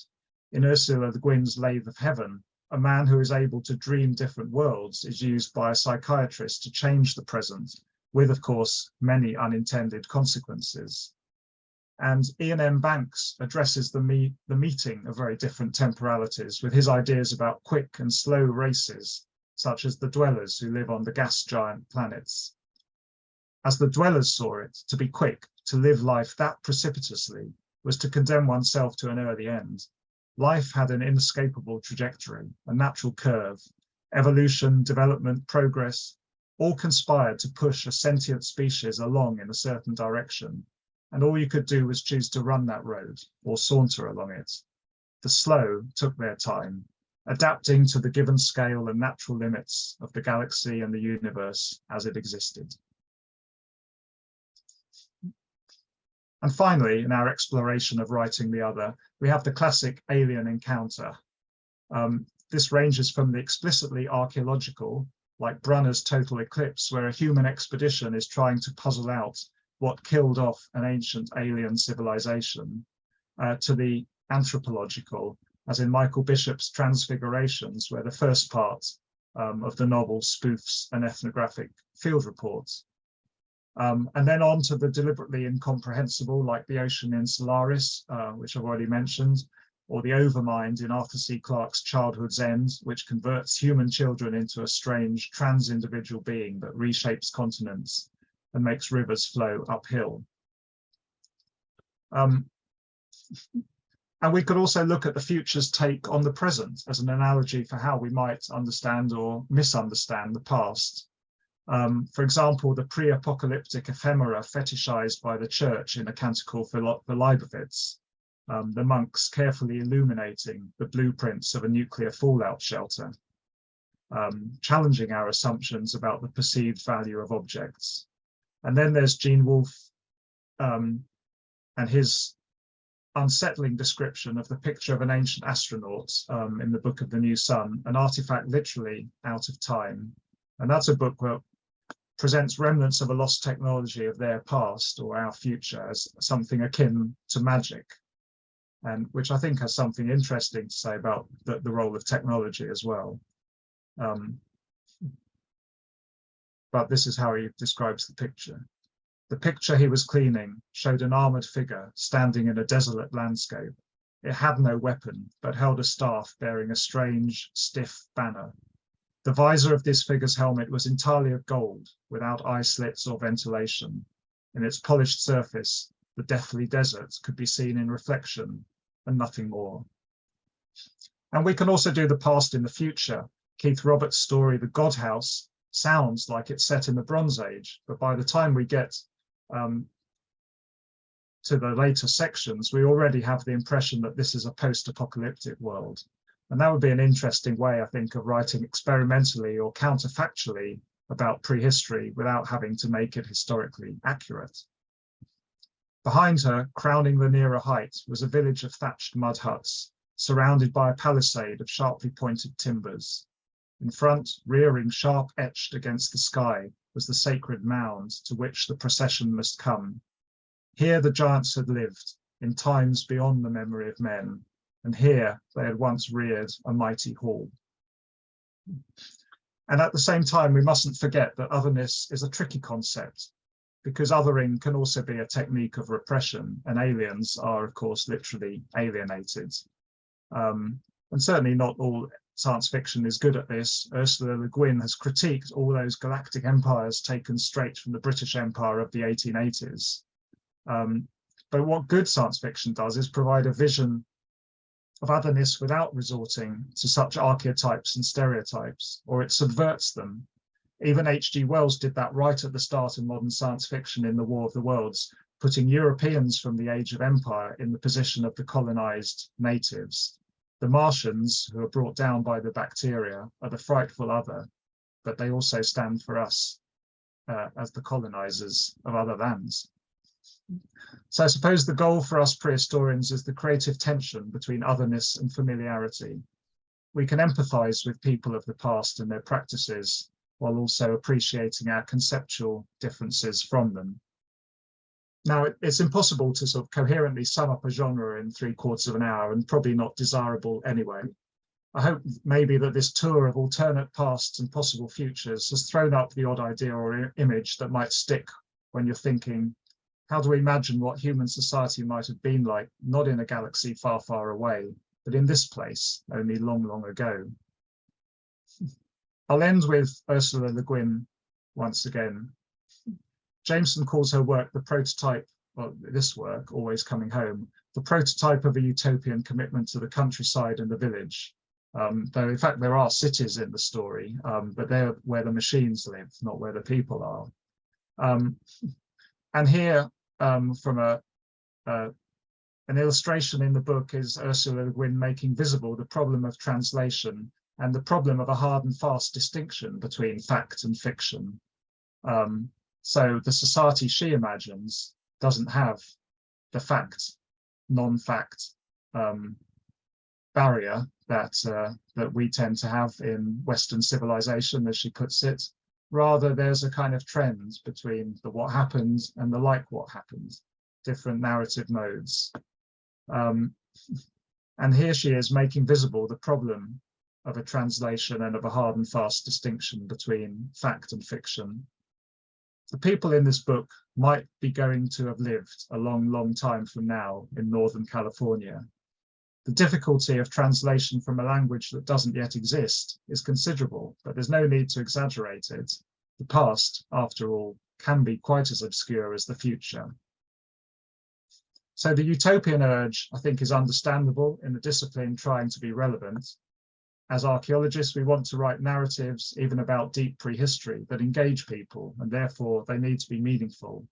In Ursula Le Guin's Lathe of Heaven, a man who is able to dream different worlds is used by a psychiatrist to change the present, with, of course, many unintended consequences. And Ian M. Banks addresses the meeting of very different temporalities with his ideas about quick and slow races, such as the dwellers who live on the gas giant planets. As the dwellers saw it, to be quick, to live life that precipitously, was to condemn oneself to an early end. Life had an inescapable trajectory, a natural curve. Evolution, development, progress, all conspired to push a sentient species along in a certain direction. And all you could do was choose to run that road or saunter along it. The slow took their time, adapting to the given scale and natural limits of the galaxy and the universe as it existed. And finally, in our exploration of writing the other, we have the classic alien encounter. This ranges from the explicitly archaeological, like Brunner's Total Eclipse, where a human expedition is trying to puzzle out what killed off an ancient alien civilization, to the anthropological, as in Michael Bishop's Transfigurations, where the first part of the novel spoofs an ethnographic field report. And then on to the deliberately incomprehensible, like The Ocean in Solaris, which I've already mentioned, or the overmind in Arthur C. Clarke's Childhood's End, which converts human children into a strange trans-individual being that reshapes continents and makes rivers flow uphill. And we could also look at the future's take on the present as an analogy for how we might understand or misunderstand the past. For example, the pre-apocalyptic ephemera fetishized by the church in a canticle for the Leibowitz, the monks carefully illuminating the blueprints of a nuclear fallout shelter, challenging our assumptions about the perceived value of objects. And then there's Gene Wolfe and his unsettling description of the picture of an ancient astronaut in the Book of the New Sun, an artifact literally out of time. And that's a book that presents remnants of a lost technology of their past or our future as something akin to magic, and which I think has something interesting to say about the role of technology as well. But this is how he describes the picture. The picture he was cleaning showed an armored figure standing in a desolate landscape. It had no weapon, but held a staff bearing a strange, stiff banner. The visor of this figure's helmet was entirely of gold, without eye slits or ventilation. In its polished surface, the deathly desert could be seen in reflection and nothing more. And we can also do the past in the future. Keith Roberts' story, The God House, sounds like it's set in the Bronze Age, but by the time we get to the later sections, we already have the impression that this is a post-apocalyptic world. And that would be an interesting way, I think, of writing experimentally or counterfactually about prehistory without having to make it historically accurate. Behind her, crowning the nearer height, was a village of thatched mud huts, surrounded by a palisade of sharply pointed timbers. In front, rearing sharp etched against the sky, was the sacred mound to which the procession must come. Here the giants had lived, in times beyond the memory of men, and here they had once reared a mighty hall. And at the same time, we mustn't forget that otherness is a tricky concept, because othering can also be a technique of repression, and aliens are, of course, literally alienated. And certainly not all science fiction is good at this. Ursula Le Guin has critiqued all those galactic empires taken straight from the British Empire of the 1880s. But what good science fiction does is provide a vision of otherness without resorting to such archetypes and stereotypes, or it subverts them. Even H.G. Wells did that right at the start of modern science fiction in The War of the Worlds, putting Europeans from the Age of Empire in the position of the colonized natives. The Martians, who are brought down by the bacteria, are the frightful other, but they also stand for us as the colonizers of other lands. So I suppose the goal for us prehistorians is the creative tension between otherness and familiarity. We can empathize with people of the past and their practices, while also appreciating our conceptual differences from them. Now, it's impossible to sort of coherently sum up a genre in 3/4 of an hour, and probably not desirable anyway. I hope maybe that this tour of alternate pasts and possible futures has thrown up the odd idea or image that might stick when you're thinking, how do we imagine what human society might have been like, not in a galaxy far, far away, but in this place only long, long ago? I'll end with Ursula Le Guin once again. Jameson calls her work the prototype, well, this work, Always Coming Home, the prototype of a utopian commitment to the countryside and the village. Though in fact there are cities in the story, but they're where the machines live, not where the people are. And here, from an illustration in the book, is Ursula Le Guin making visible the problem of translation and the problem of a hard and fast distinction between fact and fiction. So the society she imagines doesn't have the fact, non-fact barrier that we tend to have in Western civilization, as she puts it. Rather, there's a kind of trend between the what happened and the like what happened, different narrative modes. And here she is making visible the problem of a translation and of a hard and fast distinction between fact and fiction. The people in this book might be going to have lived a long, long time from now in Northern California. The difficulty of translation from a language that doesn't yet exist is considerable, but there's no need to exaggerate it. The past, after all, can be quite as obscure as the future. So the utopian urge, I think, is understandable in a discipline trying to be relevant. As archaeologists, we want to write narratives, even about deep prehistory, that engage people, and therefore they need to be meaningful.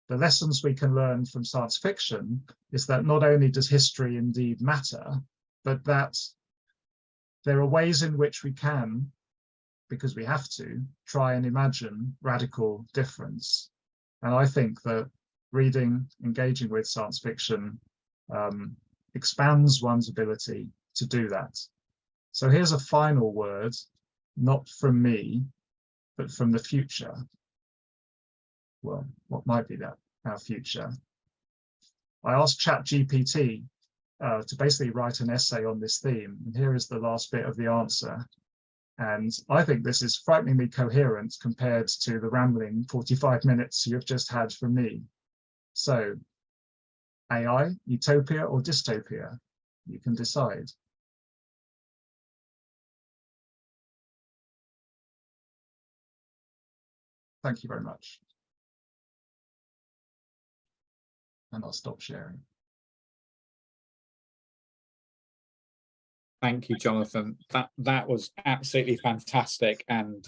The lessons we can learn from science fiction is that not only does history indeed matter, but that there are ways in which we can, because we have to, try and imagine radical difference. And I think that reading, engaging with science fiction, expands one's ability to do that. So here's a final word, not from me, but from the future. Well, what might be that, our future? I asked ChatGPT to basically write an essay on this theme, and here is the last bit of the answer. And I think this is frighteningly coherent compared to the rambling 45 minutes you've just had from me. So, AI, utopia or dystopia? You can decide. Thank you very much. And I'll stop sharing. Thank you, Jonathan. That was absolutely fantastic and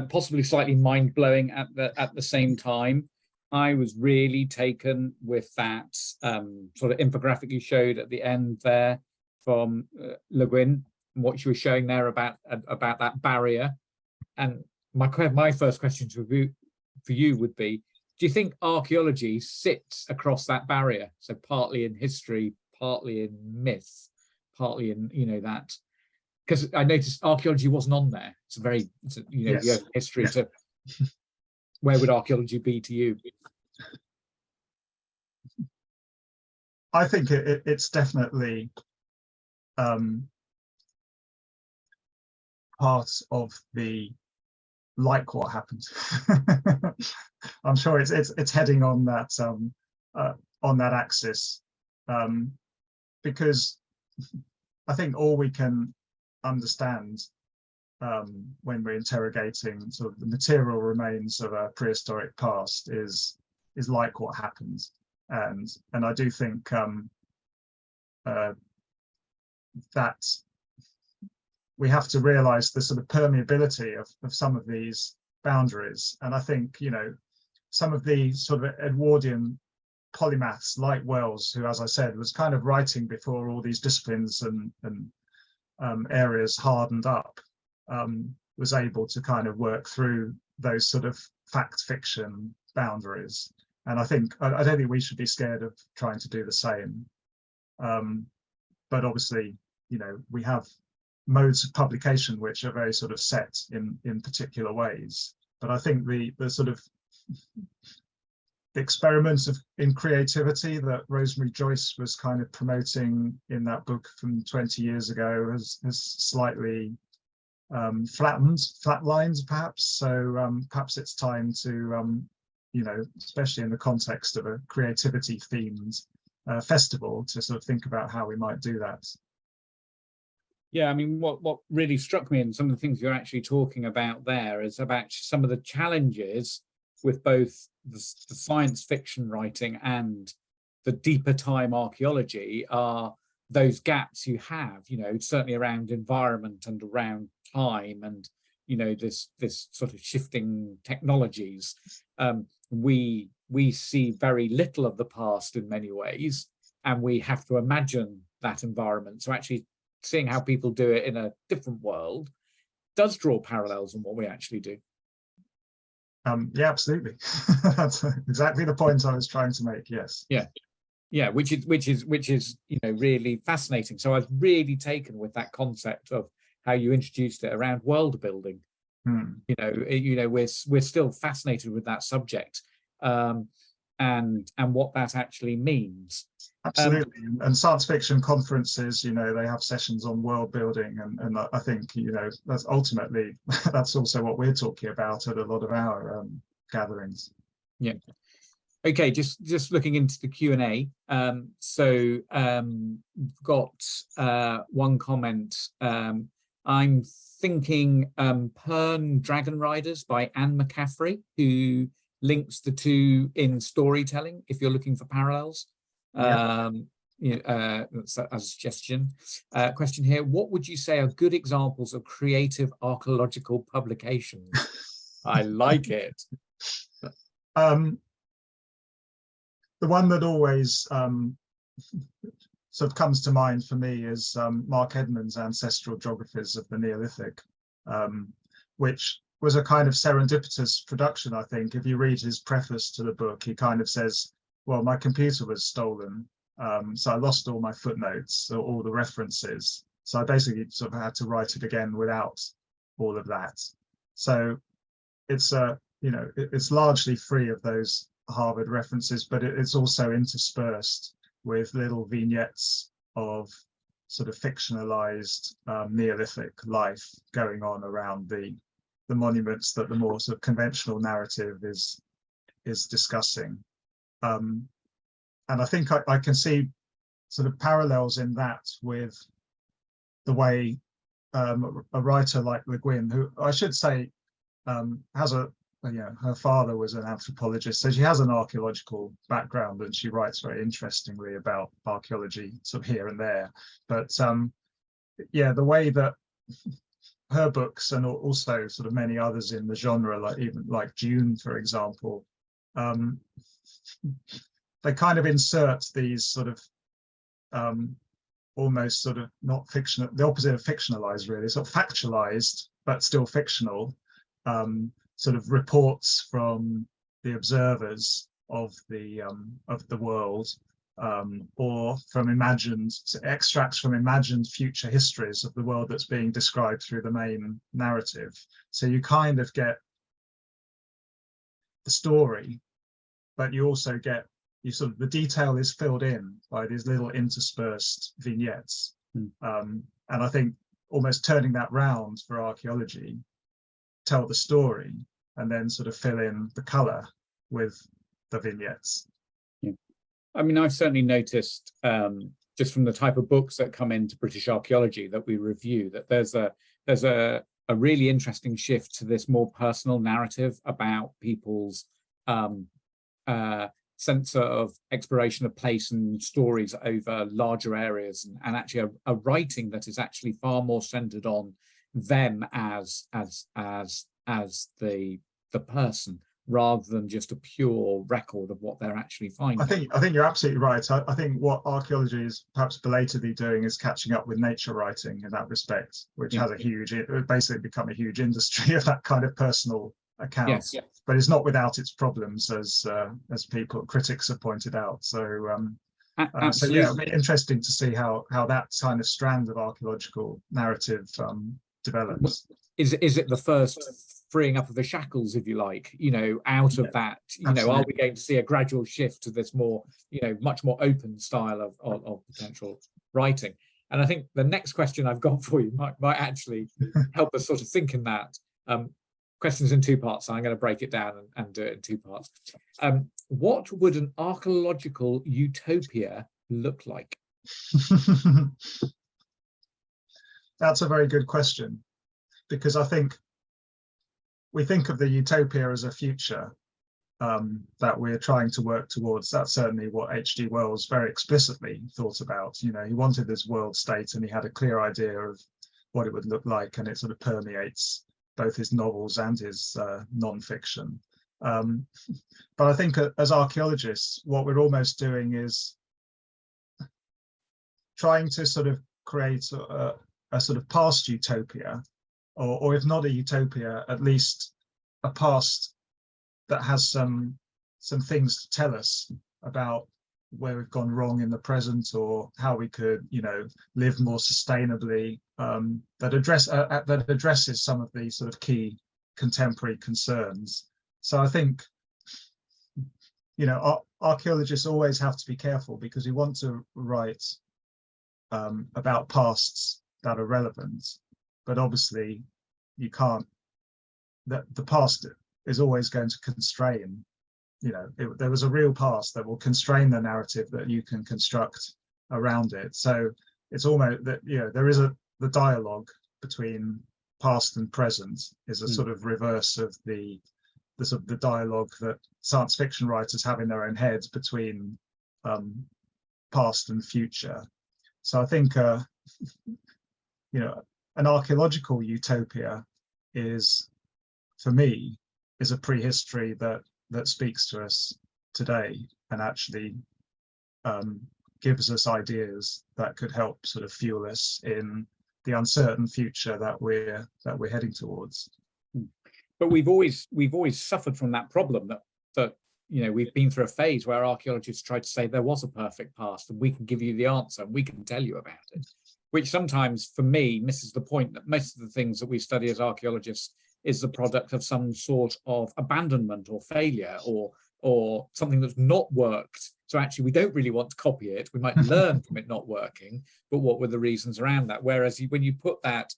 possibly slightly mind-blowing at the same time. I was really taken with that sort of infographic you showed at the end there from Le Guin, and what you were showing there about that barrier. And my first question for you would be, do you think archaeology sits across that barrier? So partly in history, partly in myth, partly in, that, because I noticed archaeology wasn't on there. It's yes. You have history. Yes. To where would archaeology be to you? I think it's definitely part of the like what happened. I'm sure it's heading on that axis, because I think all we can understand when we're interrogating sort of the material remains of a prehistoric past is like what happened, and I do think that we have to realize the sort of permeability of some of these boundaries. And I think, some of the sort of Edwardian polymaths like Wells, who, as I said, was kind of writing before all these disciplines and areas hardened up, was able to kind of work through those sort of fact fiction boundaries. And I don't think we should be scared of trying to do the same. But obviously, you know, we have modes of publication which are very sort of set in particular ways. But I think the sort of the experiments in creativity that Rosemary Joyce was kind of promoting in that book from 20 years ago has slightly flatlined perhaps. So perhaps it's time to, you know, especially in the context of a creativity themed festival, to sort of think about how we might do that. Yeah, I mean, what really struck me, and some of the things you're actually talking about there, is about some of the challenges with both the science fiction writing and the deeper time archaeology are those gaps you have, you know, certainly around environment and around time and, you know, this sort of shifting technologies. We see very little of the past in many ways, and we have to imagine that environment. So actually seeing how people do it in a different world does draw parallels in what we actually do. Yeah, absolutely. That's exactly the point I was trying to make. Yes. Yeah, which is you know, really fascinating. So I was really taken with that concept of how you introduced it around world building. You know, we're still fascinated with that subject, and what that actually means. Absolutely. And science fiction conferences, you know, they have sessions on world building, and I think, you know, that's ultimately that's also what we're talking about at a lot of our gatherings. Yeah. Okay, just looking into the Q&A. So got one comment. I'm thinking Pern Dragon Riders by Anne McCaffrey, who links the two in storytelling, if you're looking for parallels. That's a suggestion. Question here: what would you say are good examples of creative archaeological publications? I like it. The one that always sort of comes to mind for me is Mark Edmonds' Ancestral Geographies of the Neolithic, which was a kind of serendipitous production, I think. If you read his preface to the book, he kind of says, well, my computer was stolen, so I lost all my footnotes, or all the references. So I basically sort of had to write it again without all of that. So it's you know, it's largely free of those Harvard references, but it's also interspersed with little vignettes of sort of fictionalized Neolithic life going on around the monuments that the more sort of conventional narrative is discussing. And I think I can see sort of parallels in that with the way a writer like Le Guin, who I should say has her father was an anthropologist, so she has an archaeological background, and she writes very interestingly about archaeology sort of here and there. But yeah, the way that her books, and also sort of many others in the genre, like Dune, for example, they kind of insert these sort of almost sort of not fictional, the opposite of fictionalized, really, sort of factualized but still fictional sort of reports from the observers of the world, or from extracts from imagined future histories of the world that's being described through the main narrative. So you kind of get the story, but you also get the detail is filled in by these little interspersed vignettes. And I think almost turning that round for archaeology, tell the story and then sort of fill in the color with the vignettes. Yeah, I mean, I've certainly noticed just from the type of books that come into British archaeology that we review, that there's a really interesting shift to this more personal narrative about people's sense of exploration of place and stories over larger areas, and actually a writing that is actually far more centered on them as the person, rather than just a pure record of what they're actually finding. I think you're absolutely right. I think what archaeology is perhaps belatedly doing is catching up with nature writing in that respect, which has a huge, it basically become a huge industry of that kind of personal account. Yes. But it's not without its problems, as critics have pointed out. So so yeah, it'll be interesting to see how that kind of strand of archaeological narrative develops. Is it the first freeing up of the shackles, if you like, out of that, absolutely. Are we going to see a gradual shift to this more, much more open style of potential writing? And I think the next question I've got for you might actually help us sort of think in that. Questions in two parts, so I'm going to break it down and do it in two parts. What would an archaeological utopia look like? That's a very good question, because I think we think of the utopia as a future that we're trying to work towards. That's certainly what H.G. Wells very explicitly thought about. He wanted this world state, and he had a clear idea of what it would look like, and it sort of permeates both his novels and his non-fiction. But I think as archaeologists, what we're almost doing is trying to sort of create a sort of past utopia, or if not a utopia, at least a past that has some things to tell us about where we've gone wrong in the present, or how we could, live more sustainably, that addresses some of the sort of key contemporary concerns. So I think, archaeologists always have to be careful, because we want to write about pasts that are relevant, but obviously you can't, that the past is always going to constrain, there was a real past that will constrain the narrative that you can construct around it. So it's almost that, there is the dialogue between past and present is a sort of reverse of the sort of the dialogue that science fiction writers have in their own heads between past and future. So I think an archaeological utopia is, for me, is a prehistory that speaks to us today, and actually gives us ideas that could help sort of fuel us in the uncertain future that we're heading towards. But we've always suffered from that problem that we've been through a phase where archaeologists tried to say there was a perfect past and we can give you the answer and we can tell you about it, which sometimes for me misses the point that most of the things that we study as archaeologists is the product of some sort of abandonment or failure, or something that's not worked. So actually we don't really want to copy it. We might learn from it not working, but what were the reasons around that? Whereas when you put that,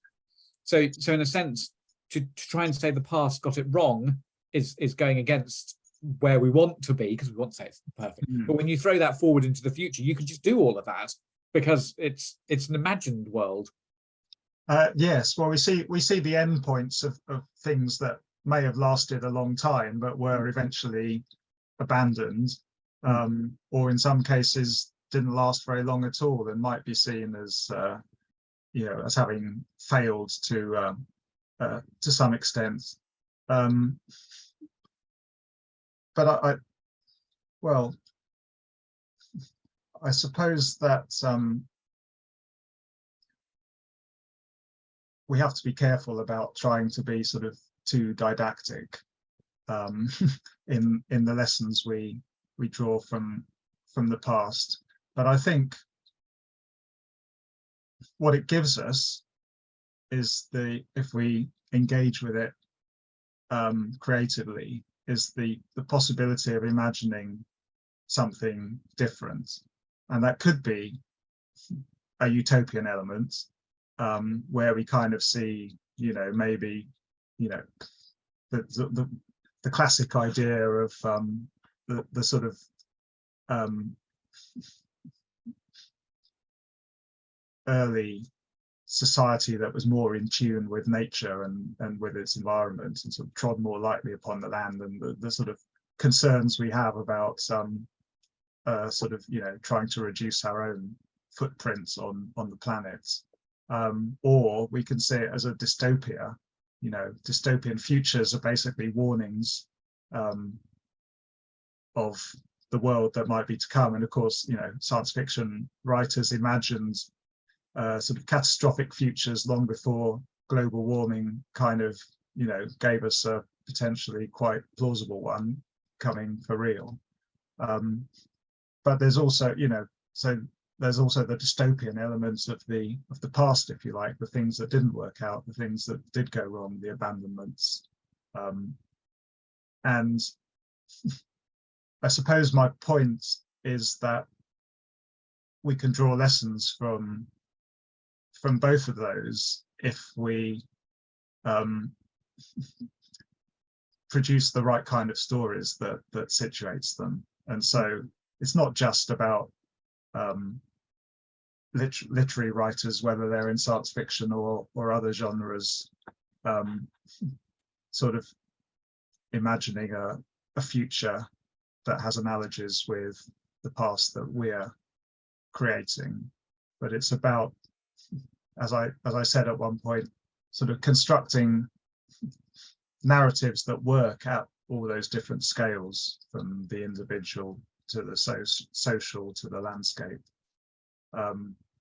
so in a sense, to try and say the past got it wrong is going against where we want to be, because we want to say it's perfect. But when you throw that forward into the future, you can just do all of that, because it's an imagined world. Yes, well, we see the endpoints of things that may have lasted a long time but were eventually abandoned, or in some cases didn't last very long at all, and might be seen as as having failed to some extent. But I suppose that we have to be careful about trying to be sort of too didactic in the lessons we draw from the past. But I think what it gives us is if we engage with it creatively, is the possibility of imagining something different, and that could be a utopian element, where we kind of see, maybe, the classic idea of the sort of early society that was more in tune with nature and with its environment, and sort of trod more lightly upon the land, and the sort of concerns we have about sort of trying to reduce our own footprints on the planet. Or we can see it as a dystopia. Dystopian futures are basically warnings of the world that might be to come. And of course, you know, science fiction writers imagined sort of catastrophic futures long before global warming kind of, you know, gave us a potentially quite plausible one coming for real. But there's also, you know, so there's also the dystopian elements of the past, if you like, the things that didn't work out, the things that did go wrong, the abandonments. And I suppose my point is that we can draw lessons from both of those if we produce the right kind of stories that situates them. And so it's not just about literary writers, whether they're in science fiction or other genres, sort of imagining a future that has analogies with the past that we're creating. But it's about, as I said at one point, sort of constructing narratives that work at all those different scales, from the individual to the social to the landscape.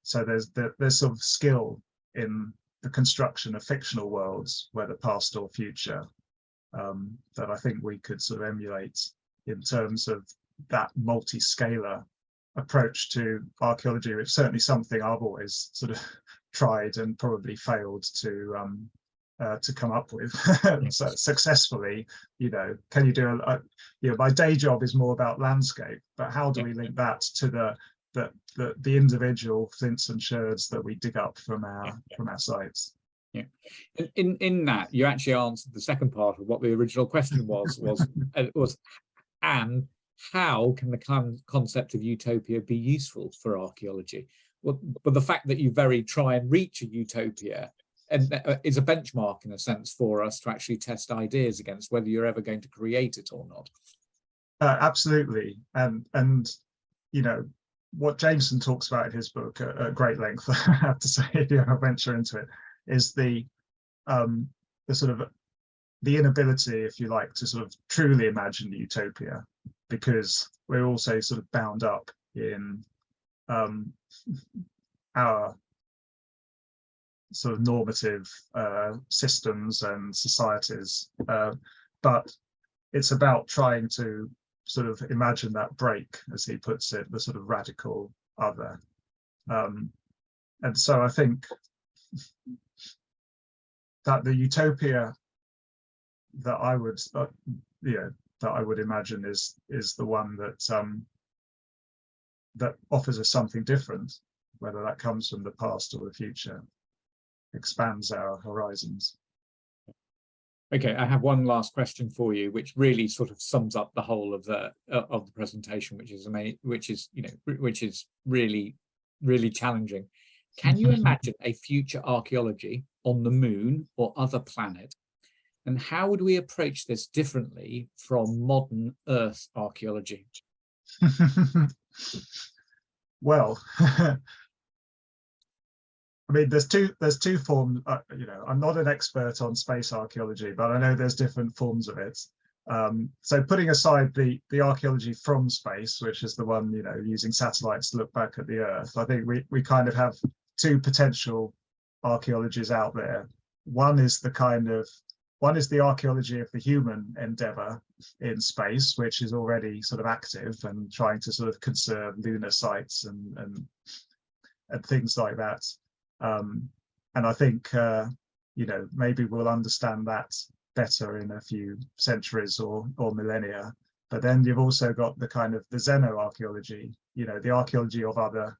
So there's sort of skill in the construction of fictional worlds, whether past or future, that I think we could sort of emulate in terms of that multi-scalar approach to archaeology, which is certainly something I've always sort of tried and probably failed to come up with so successfully. You know, can you do you know, my day job is more about landscape, but how do we link that to the individual flints and sherds that we dig up from our sites? Yeah, in that you actually answered the second part of what the original question was and how can the concept of utopia be useful for archaeology? Well, but the fact that you very try and reach a utopia and is a benchmark in a sense for us to actually test ideas against, whether you're ever going to create it or not. Absolutely, and you know what Jameson talks about in his book at great length, I have to say, if you ever venture into it, is the sort of the inability, if you like, to sort of truly imagine the utopia, because we're also sort of bound up in our sort of normative systems and societies, but it's about trying to sort of imagine that break, as he puts it, the sort of radical other. And so I think that the utopia that I would that I would imagine is the one that that offers us something different, whether that comes from the past or the future, expands our horizons. Okay, I have one last question for you, which really sort of sums up the whole of the presentation, which is amazing, which is really, really challenging. Can you imagine a future archaeology on the moon or other planet? And how would we approach this differently from modern Earth archaeology? Well, I mean, there's two forms. You know, I'm not an expert on space archaeology, but I know there's different forms of it. So putting aside the archaeology from space, which is the one, you know, using satellites to look back at the Earth, I think we kind of have two potential archaeologies out there. One is the archaeology of the human endeavor in space, which is already sort of active and trying to sort of conserve lunar sites and things like that. And I think, you know, maybe we'll understand that better in a few centuries or millennia. But then you've also got the kind of the xenoarchaeology, you know, the archaeology of other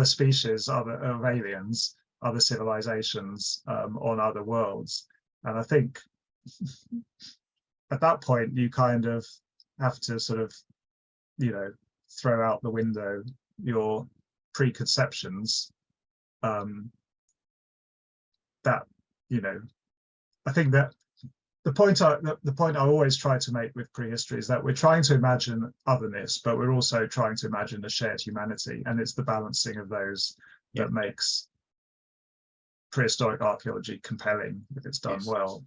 species, of aliens, other civilizations on other worlds. And I think at that point you kind of have to sort of, you know, throw out the window your preconceptions, that, you know, I think that the point I always try to make with prehistory is that we're trying to imagine otherness, but we're also trying to imagine a shared humanity, and it's the balancing of those that makes prehistoric archaeology compelling if it's done well.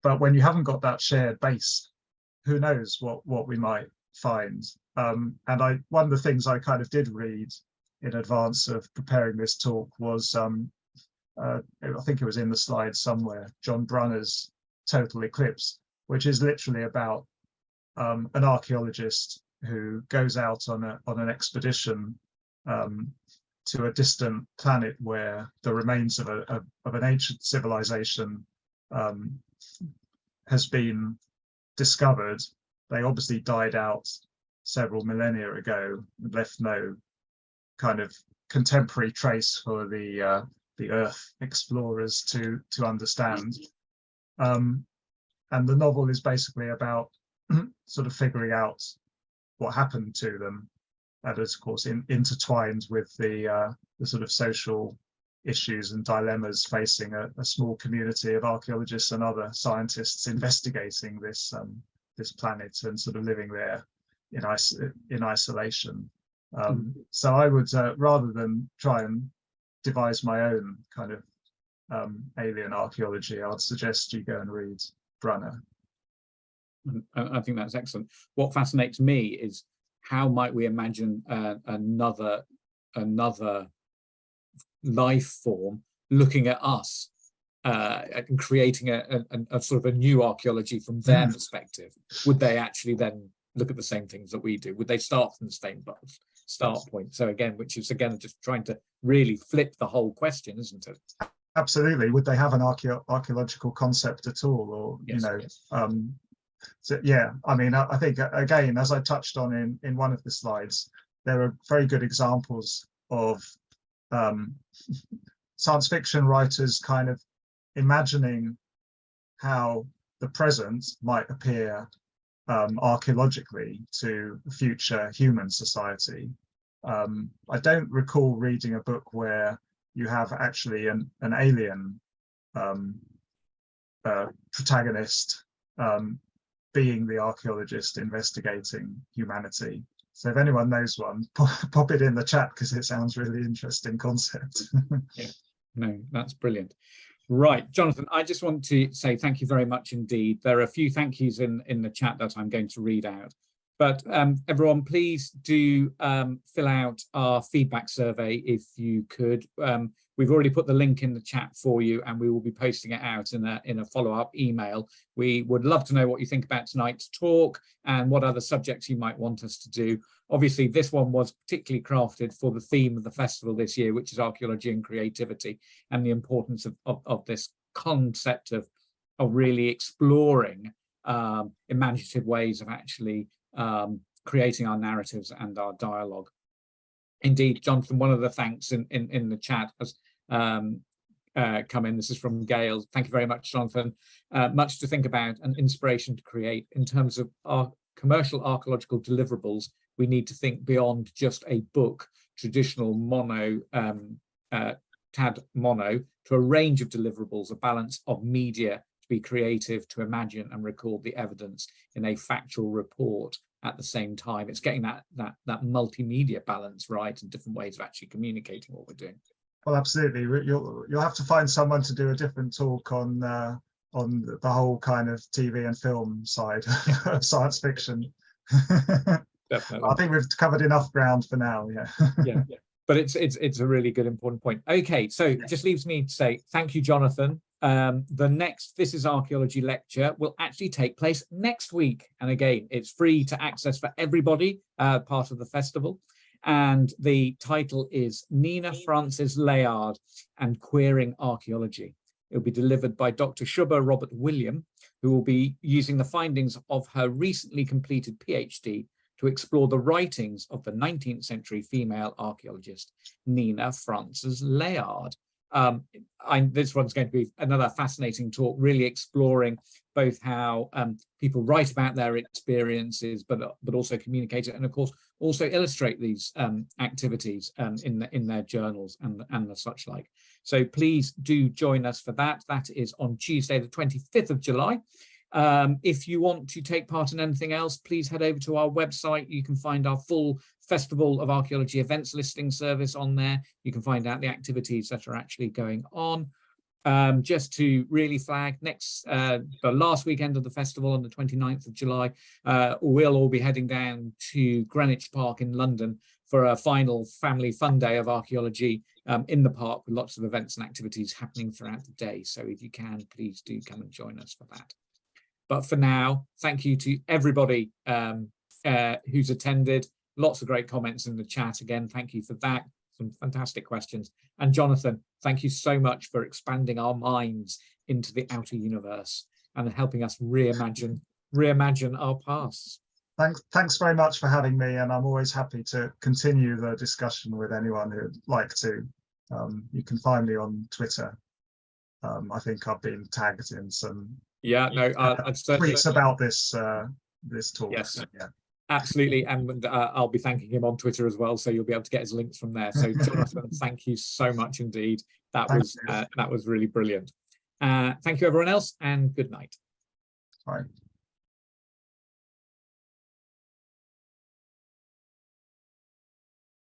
but when you haven't got that shared base, who knows what we might find. And one of the things I kind of did read in advance of preparing this talk was, I think it was in the slides somewhere, John Brunner's Total Eclipse, which is literally about an archaeologist who goes out on an expedition to a distant planet where the remains of an ancient civilization has been discovered. They obviously died out several millennia ago and left no kind of contemporary trace for the Earth explorers to understand. And the novel is basically about sort of figuring out what happened to them, and is of course intertwined with the sort of social issues and dilemmas facing a small community of archaeologists and other scientists investigating this planet and sort of living there in isolation. So I would, rather than try and devise my own kind of alien archaeology, I'd suggest you go and read Brunner. I think that's excellent. What fascinates me is how might we imagine another life form looking at us and creating a sort of a new archaeology from their perspective? Would they actually then look at the same things that we do? Would they start from the same start point? So again, which is again just trying to really flip the whole question, isn't it? Absolutely. Would they have an archaeological concept at all, or yes, so yeah, I mean, I think again, as I touched on in one of the slides, there are very good examples of science fiction writers kind of imagining how the present might appear archaeologically to future human society. I don't recall reading a book where you have actually an alien protagonist being the archaeologist investigating humanity. So if anyone knows one, pop it in the chat, because it sounds really interesting concept. Yeah, no, that's brilliant. Right, Jonathan, I just want to say thank you very much indeed. There are a few thank yous in the chat that I'm going to read out. But everyone, please do fill out our feedback survey if you could. We've already put the link in the chat for you, and we will be posting it out in a follow-up email. We would love to know what you think about tonight's talk and what other subjects you might want us to do. Obviously, this one was particularly crafted for the theme of the festival this year, which is archaeology and creativity, and the importance of this concept of really exploring imaginative ways of actually creating our narratives and our dialogue. Indeed, Jonathan, one of the thanks in the chat has come in. This is from Gail. Thank you very much, Jonathan. Much to think about and inspiration to create. In terms of our commercial archaeological deliverables, we need to think beyond just a book, traditional mono, TAD mono, to a range of deliverables, a balance of media, be creative, to imagine and record the evidence in a factual report at the same time. It's getting that multimedia balance right and different ways of actually communicating what we're doing. Well, absolutely. You'll have to find someone to do a different talk on the whole kind of TV and film side of science fiction. Definitely. I think we've covered enough ground for now. Yeah. But it's a really good important point. Okay, so it just leaves me to say thank you, Jonathan. The next This is Archaeology lecture will actually take place next week. And again, it's free to access for everybody, part of the festival. And the title is Nina Frances Layard and Queering Archaeology. It'll be delivered by Dr. Shubha Robert William, who will be using the findings of her recently completed PhD to explore the writings of the 19th century female archaeologist, Nina Frances Layard. This one's going to be another fascinating talk, really exploring both how people write about their experiences, but also communicate it, and of course also illustrate these activities in their journals and the such like. So please do join us for that. That is on Tuesday, the 25th of July. If you want to take part in anything else, please head over to our website. You can find our full Festival of Archaeology events listing service on there. You can find out the activities that are actually going on. Just to really flag, the last weekend of the festival on the 29th of July, we'll all be heading down to Greenwich Park in London for a final family fun day of archaeology in the park, with lots of events and activities happening throughout the day. So if you can, please do come and join us for that. But for now, thank you to everybody who's attended. Lots of great comments in the chat. Again, thank you for that. Some fantastic questions. And Jonathan, thank you so much for expanding our minds into the outer universe and helping us reimagine our pasts. Thanks very much for having me, and I'm always happy to continue the discussion with anyone who'd like to. You can find me on Twitter. I think I've been tagged in some tweets about this talk. Yes. So, yeah. Absolutely, and I'll be thanking him on Twitter as well, so you'll be able to get his links from there. So Jonathan, thank you so much indeed. That was really brilliant. Thank you everyone else, and good night. Bye.